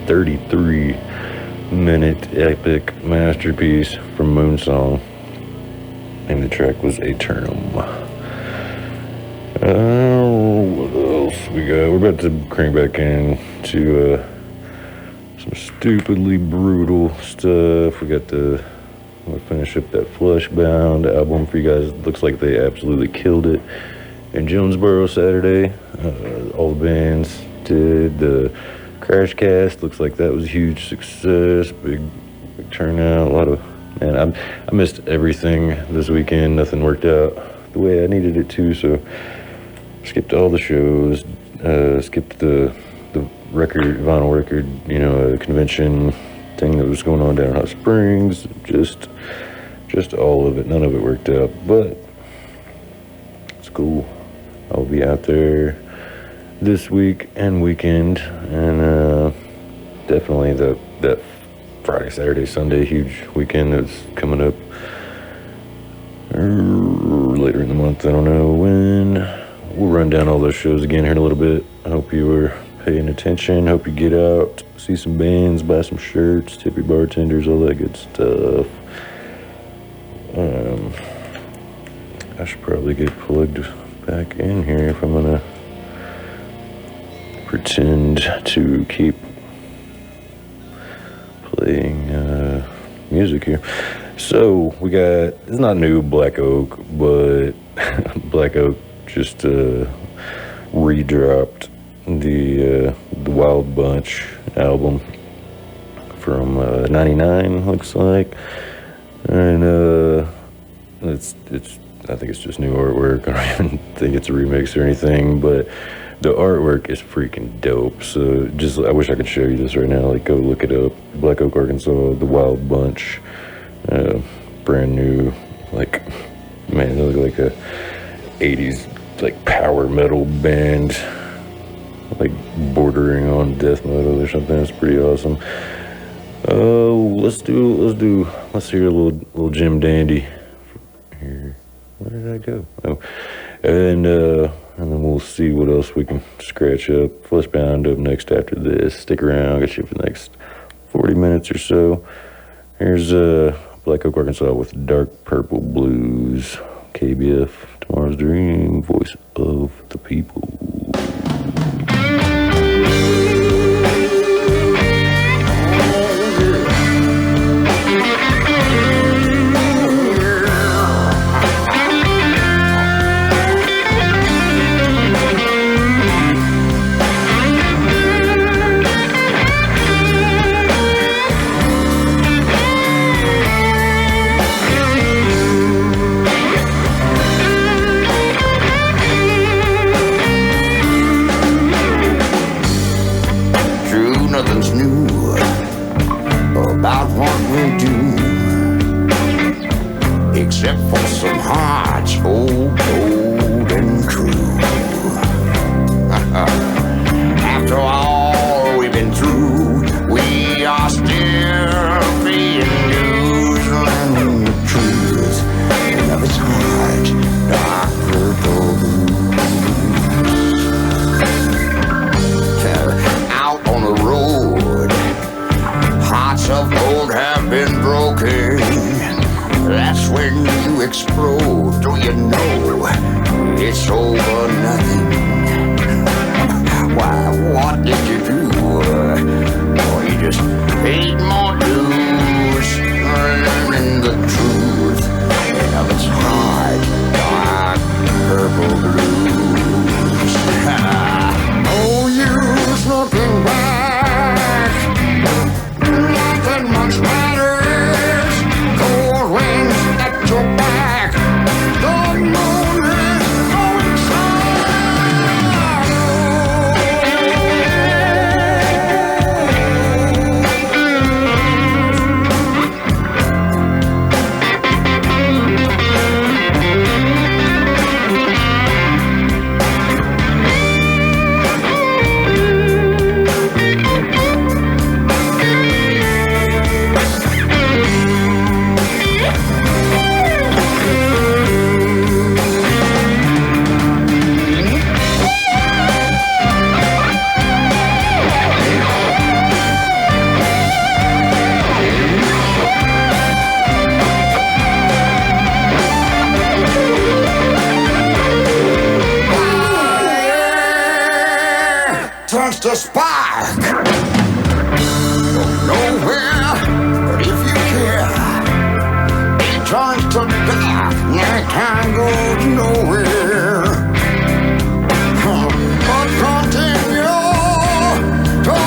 33-minute epic masterpiece from Moonsong. And the track was Aeternum. What else we got? We're about to crank back in to some stupidly brutal stuff. We'll finish up that Fleshbound album for you guys. It looks like they absolutely killed it in Jonesboro Saturday. All the bands did. The Crash Cast looks like that was a huge success. Big turnout. A lot of, man, I missed everything this weekend. Nothing worked out the way I needed it to, so skipped all the shows. Skipped the vinyl record, convention thing that was going on down in Hot Springs. Just all of it. None of it worked out, but it's cool. I'll be out there this week and weekend, and definitely that Friday, Saturday, Sunday huge weekend that's coming up later in the month. I don't know when. We'll run down all those shows again here in a little bit. I hope you were paying attention. Hope you get out, see some bands, buy some shirts, tip your bartenders, all that good stuff. I should probably get plugged back in here if I'm gonna pretend to keep playing music here. So we got, it's not new, Black Oak, but Black Oak just redropped the Wild Bunch album from 99, looks like, and it's I think it's just new artwork. I don't even think it's a remix or anything, but the artwork is freaking dope. So just, I wish I could show you this right now. Like, go look it up. Black Oak, Arkansas, the Wild Bunch, brand new. Like, man, they look like a 80s like power metal band, like bordering on death metal or something. It's pretty awesome. Let's hear a little Jim Dandy here. Where did I go? Oh, and then we'll see what else we can scratch up. Fleshbound up next after this. Stick around. Got you for the next 40 minutes or so. Here's Black Oak, Arkansas with Dark Purple Blues. KBF, Tomorrow's Dream, voice of the people. Nothing's new about what we do, except for some hearts old, cold, and true. After all we've been through, we are still paying dues, learning the truth of its heart, dark purple blues. Out on the road, hearts of gold have been broken. That's when you explode. Do you know it's over nothing? Why, what did you do? Oh, you just paid more dues, learning the truth of its hard, dark purple blues. Oh, use looking back, nothing much matters. Cold winds at your back, the moon is going south. wants to spark. Don't know where, but if you care, it turns to dark, night time goes nowhere. But continue to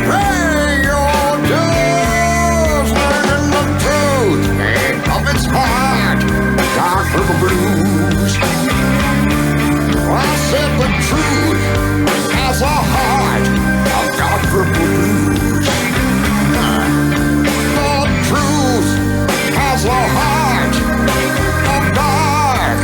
pay your dues, learning the truth of its heart, dark purple blues. I said the truth has a heart of dark purple blues. The truth has a heart of dark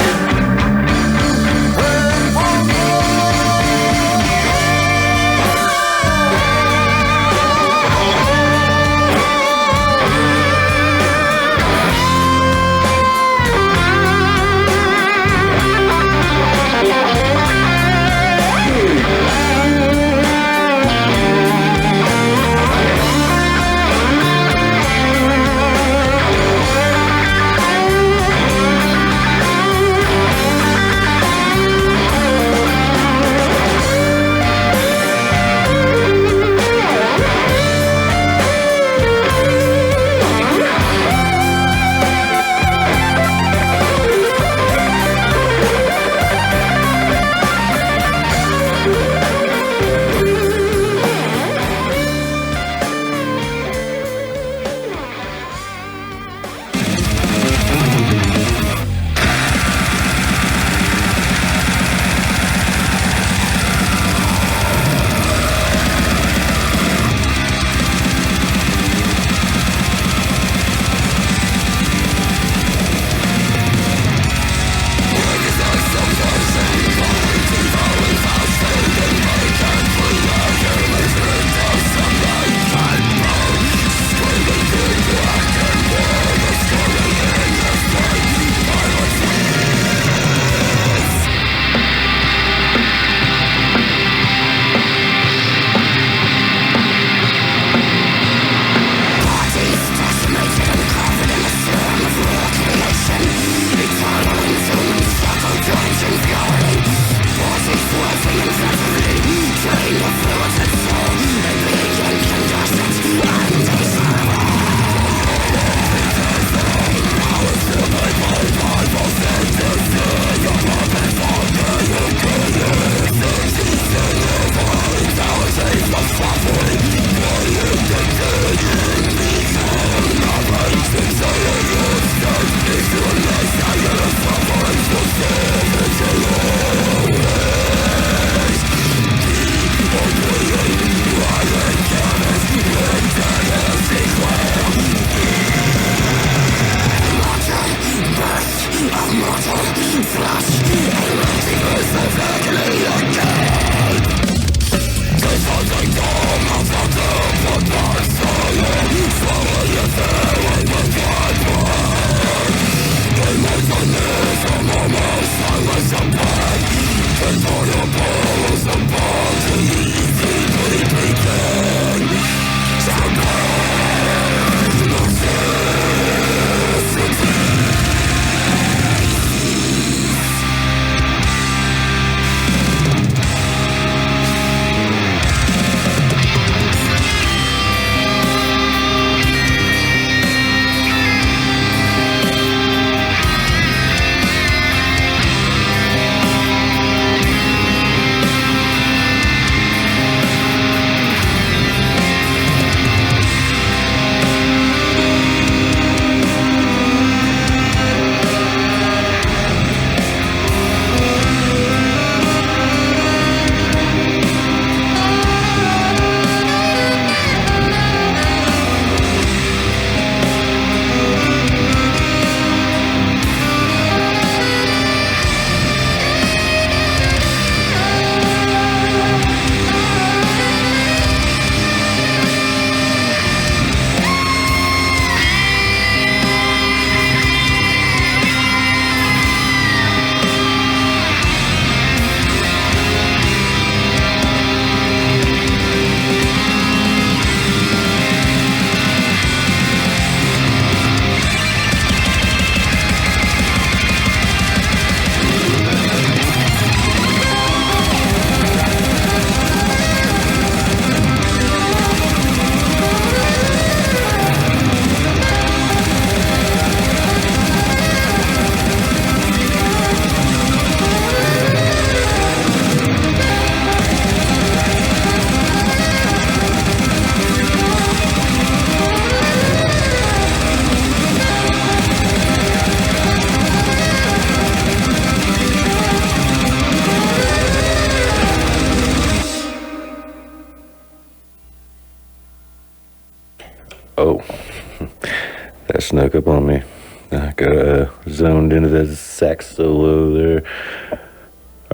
tuned into that sax solo there.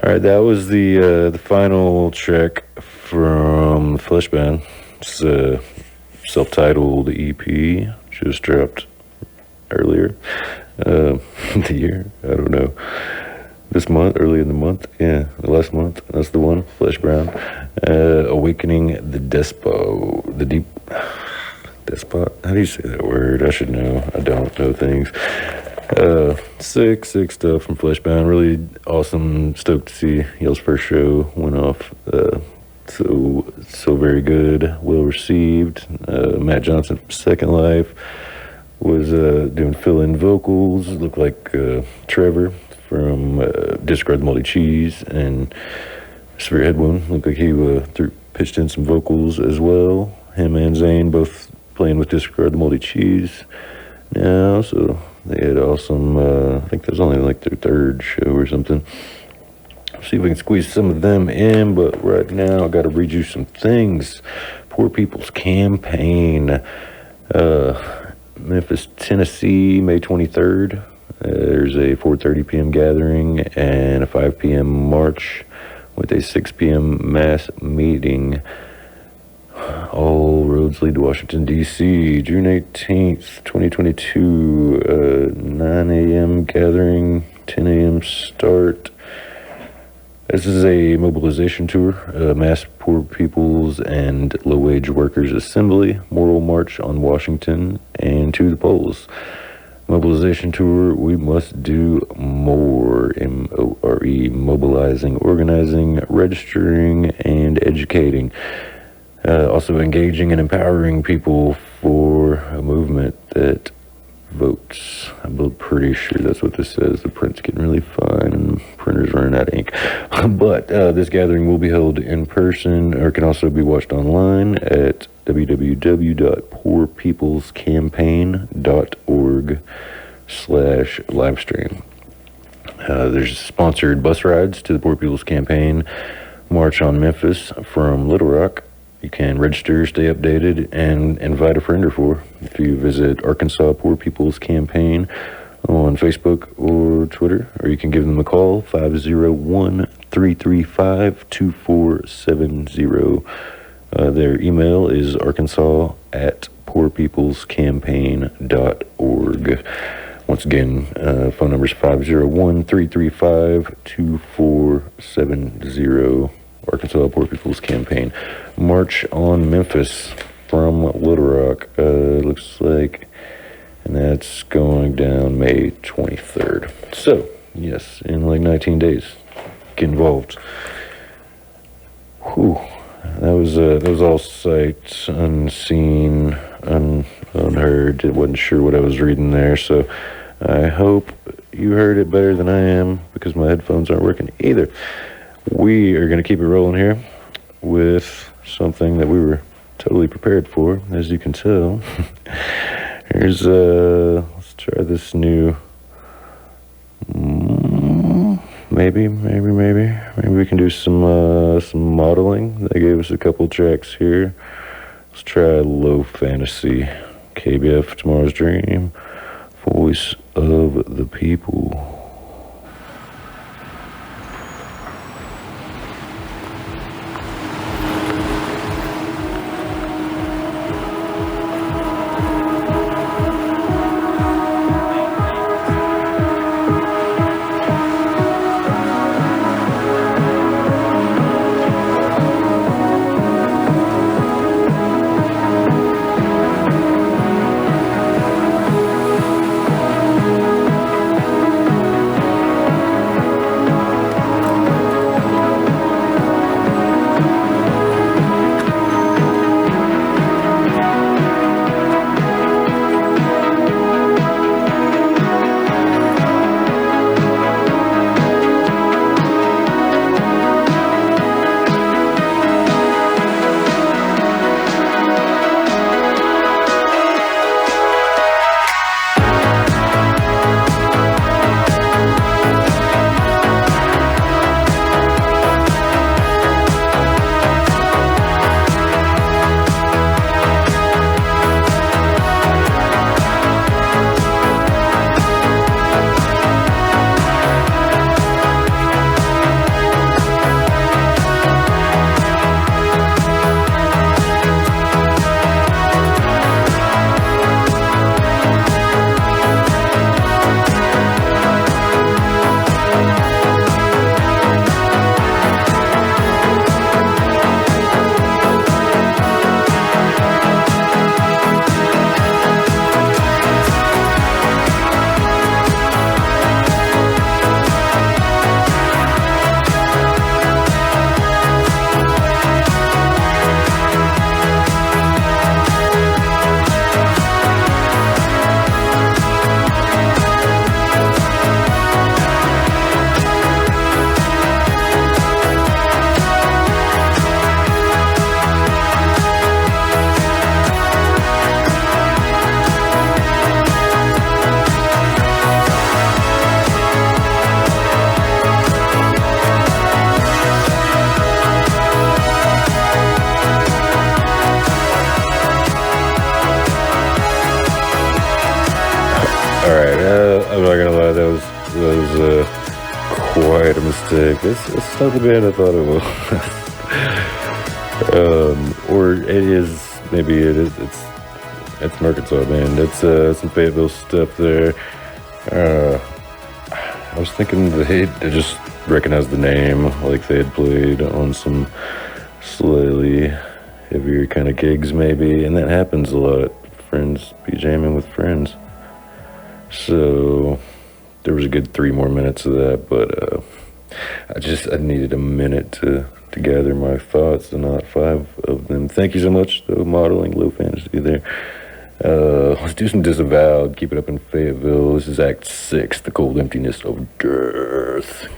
All right, that was the final track from Fleshbound. It's a self-titled EP, just dropped earlier the year. I don't know. This month, early in the month, yeah, the last month. That's the one, Fleshbound. Awakening the Despot, the deep Despot. How do you say that word? I should know. I don't know things. Sick stuff from Fleshbound. Really awesome. Stoked to see y'all's first show went off. So very good. Well received. Matt Johnson from Second Life was doing fill-in vocals. Looked like Trevor from Discard the Moldy Cheese and Severe Head Wound. Looked like he pitched in some vocals as well. Him and Zane both playing with Discard the Moldy Cheese now, so they had awesome, I think that was only like their third show or something. See if we can squeeze some of them in, but right now I gotta read you some things. Poor People's Campaign, Memphis, Tennessee, May 23rd. There's a 4:30 p.m. gathering and a 5 p.m. march with a 6 p.m. mass meeting. All roads lead to Washington, D.C., June 18th, 2022, 9 a.m. gathering, 10 a.m. start. This is a mobilization tour, Mass Poor Peoples and Low-Wage Workers Assembly, Moral March on Washington, and to the polls. Mobilization tour, we must do more, M-O-R-E, mobilizing, organizing, registering, and educating. Also engaging and empowering people for a movement that votes. I'm pretty sure that's what this says. The print's getting really fine and printer's running out of ink. But this gathering will be held in person or can also be watched online at www.poorpeoplescampaign.org/livestream. There's sponsored bus rides to the Poor People's Campaign March on Memphis from Little Rock. You can register, stay updated, and invite a friend or four if you visit Arkansas Poor People's Campaign on Facebook or Twitter, or you can give them a call, 501-335-2470. Their email is arkansas@poorpeoplescampaign.org. Once again, phone number is 501-335-2470. Arkansas Poor People's Campaign March on Memphis from Little Rock. Looks like, and that's going down May 23rd. So, yes, in like 19 days, get involved. Whew. That was all sight unseen, unheard. I wasn't sure what I was reading there, so I hope you heard it better than I am because my headphones aren't working either. We are going to keep it rolling here with something that we were totally prepared for, as you can tell. Here's, let's try this new, maybe we can do some modeling. They gave us a couple tracks here. Let's try Low Fantasy, KBF, Tomorrow's Dream, Voice of the People. like, this is not the band I thought it was. Or it is, maybe it is, it's an Arkansas band. It's some Fayetteville stuff there. I was thinking they just recognized the name, like they had played on some slightly heavier kind of gigs maybe, and that happens a lot. Friends be jamming with friends. So there was a good 3 more minutes of that, but I needed a minute to gather my thoughts, and not 5 of them. Thank you so much, though, modeling Low Fantasy there. Let's do some Disavowed. Keep it up in Fayetteville. This is Act 6, The Cold Emptiness of Death.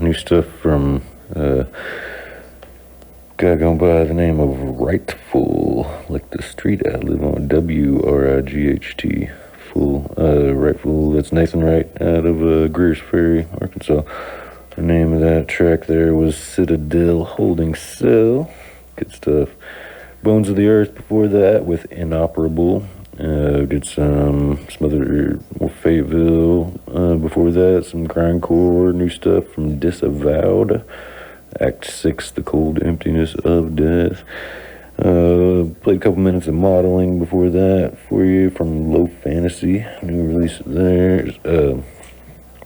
new stuff from a guy going by the name of Wrightful, like the street I live on, W-R-I-G-H-T, full, Wrightful, that's Nathan Wright out of Greers Ferry, Arkansas. The name of that track there was Citadel Holding Cell. Good stuff. Bones of the Earth before that with Inoperable. Did some other more Fayetteville before that, some grindcore, new stuff from Disavowed. Act 6, The Cold Emptiness of Death. Played a couple minutes of Modeling before that for you from Low Fantasy. New release there.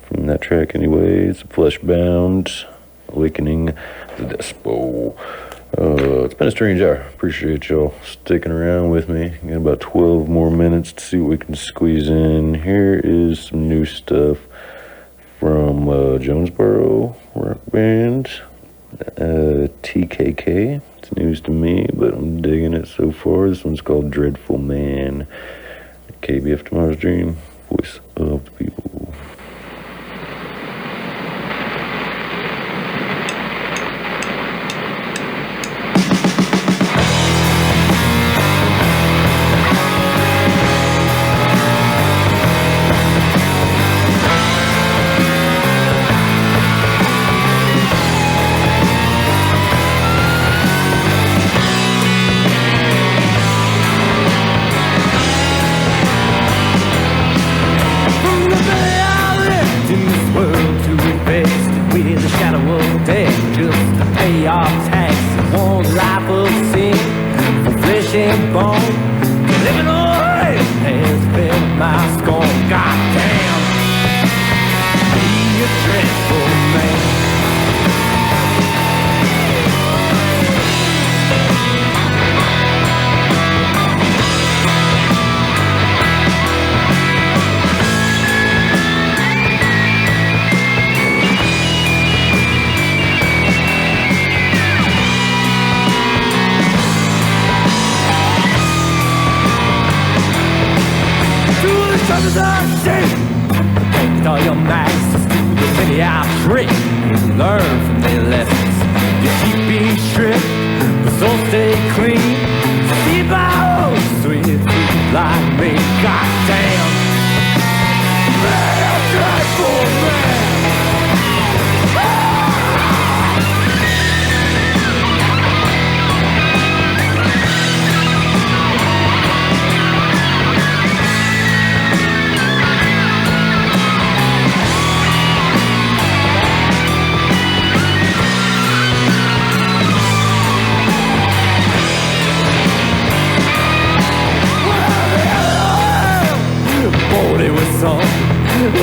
From that track anyway. It's Fleshbound, Awakening the Despot. It's been a strange hour. Appreciate y'all sticking around with me. Got about 12 more minutes to see what we can squeeze in. Here is some new stuff from Jonesboro rock band, TKK. It's news to me, but I'm digging it so far. This one's called Dreadful Man. KBF Tomorrow's Dream, voice of the people.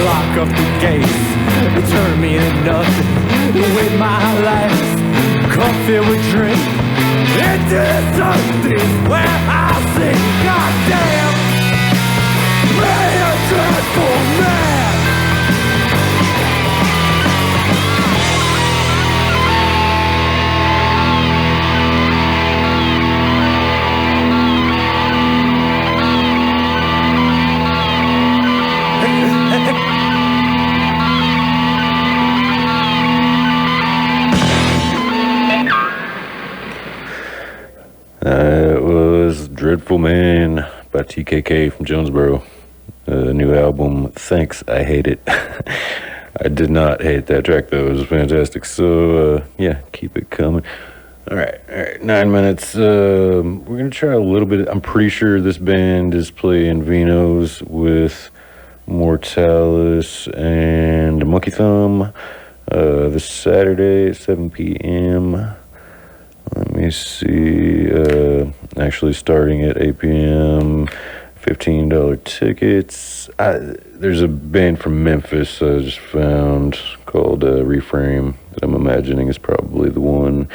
Lock up the gates, turn me into nothing with my life. Cup filled with drink, into the darkness where I sing. Goddamn, be a dreadful man. It was Dreadful Man by TKK from Jonesboro. New album, Thanks, I Hate It. I did not hate that track though, it was fantastic. So, yeah, keep it coming. Alright, 9 minutes. We're gonna try a little bit. I'm pretty sure this band is playing Vino's with Mortalus and Monkey Thumb this Saturday at 7 p.m. Let me see, actually starting at 8 p.m., $15 tickets. There's a band from Memphis I just found called ReFrame that I'm imagining is probably the one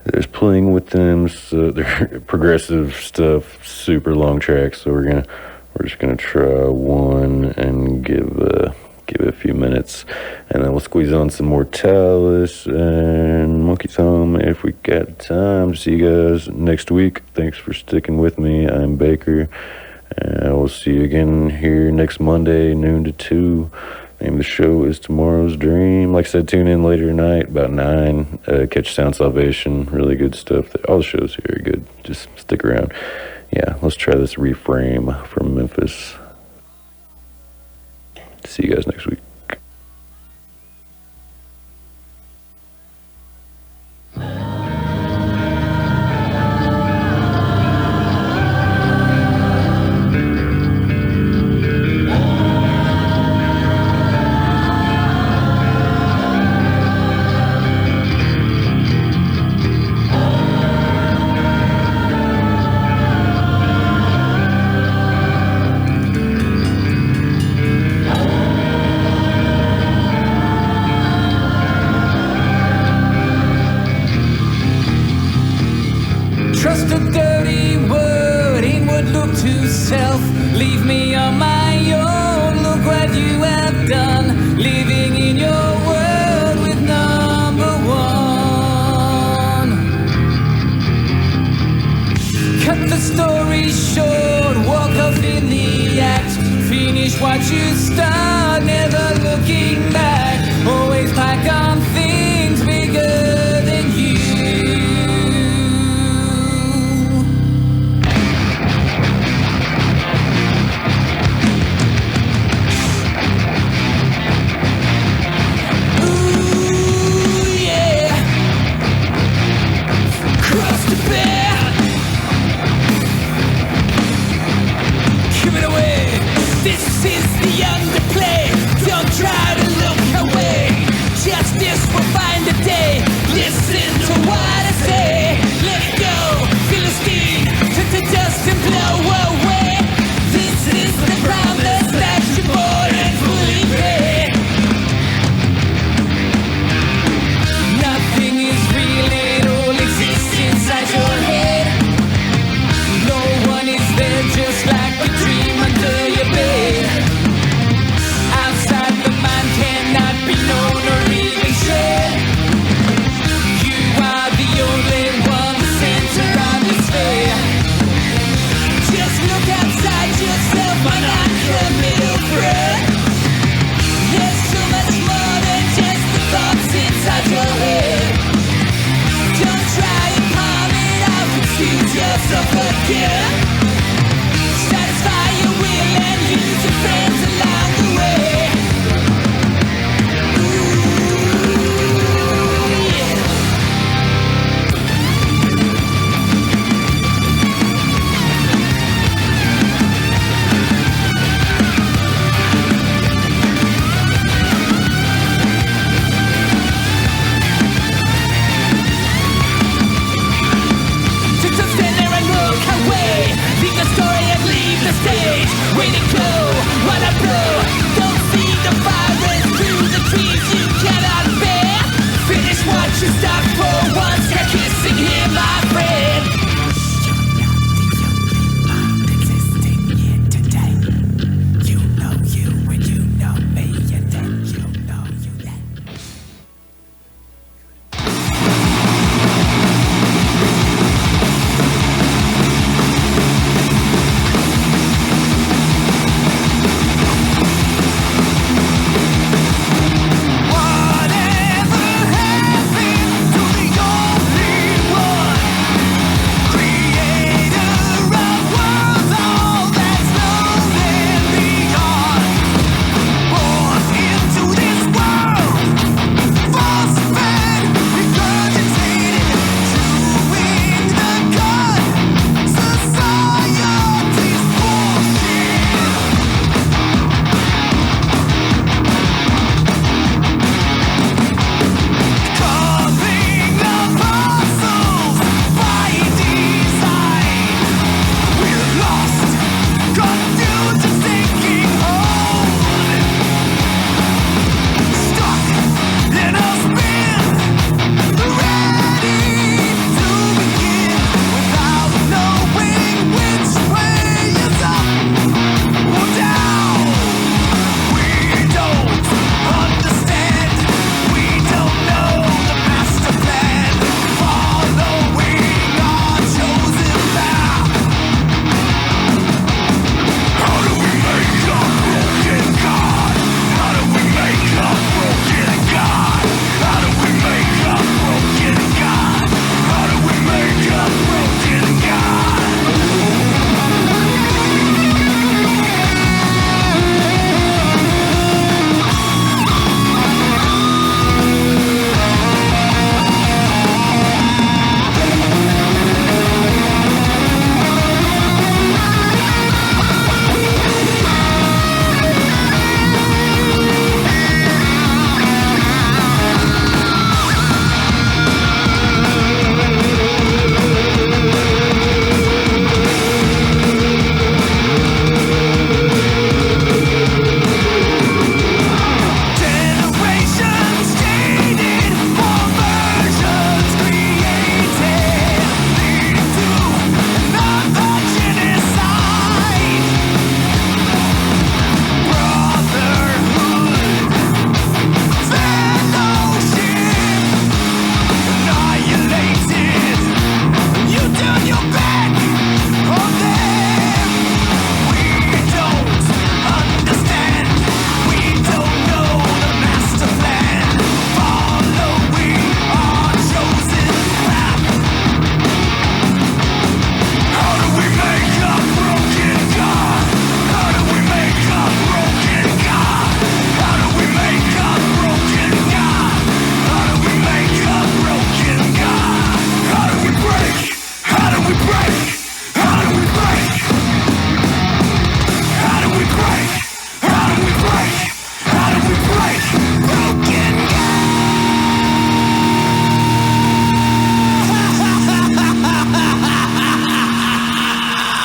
that's playing with them. So they're progressive stuff, super long tracks, so we're just gonna try one and give it a few minutes, and then we'll squeeze on some Mortalus and Monkey Thumb if we got time. See you guys next week. Thanks for sticking with me. I'm Baker, and we'll see you again here next Monday, noon to 2. Name of the show is Tomorrow's Dream. Like I said, tune in later tonight, about 9. Catch Sound Salvation. Really good stuff. All the shows here are good. Just stick around. Yeah, let's try this ReFrame from Memphis. See you guys next week. Trust a dirty word, inward look to self. Leave me on my own, look what you have done. Living in your world with number one. Cut the story short, walk off in the act. Finish what you start, never looking back. Always back on things bigger than you. This is the underplay. Don't try to look away. Justice will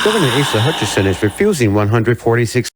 Governor Asa Hutchinson is refusing $146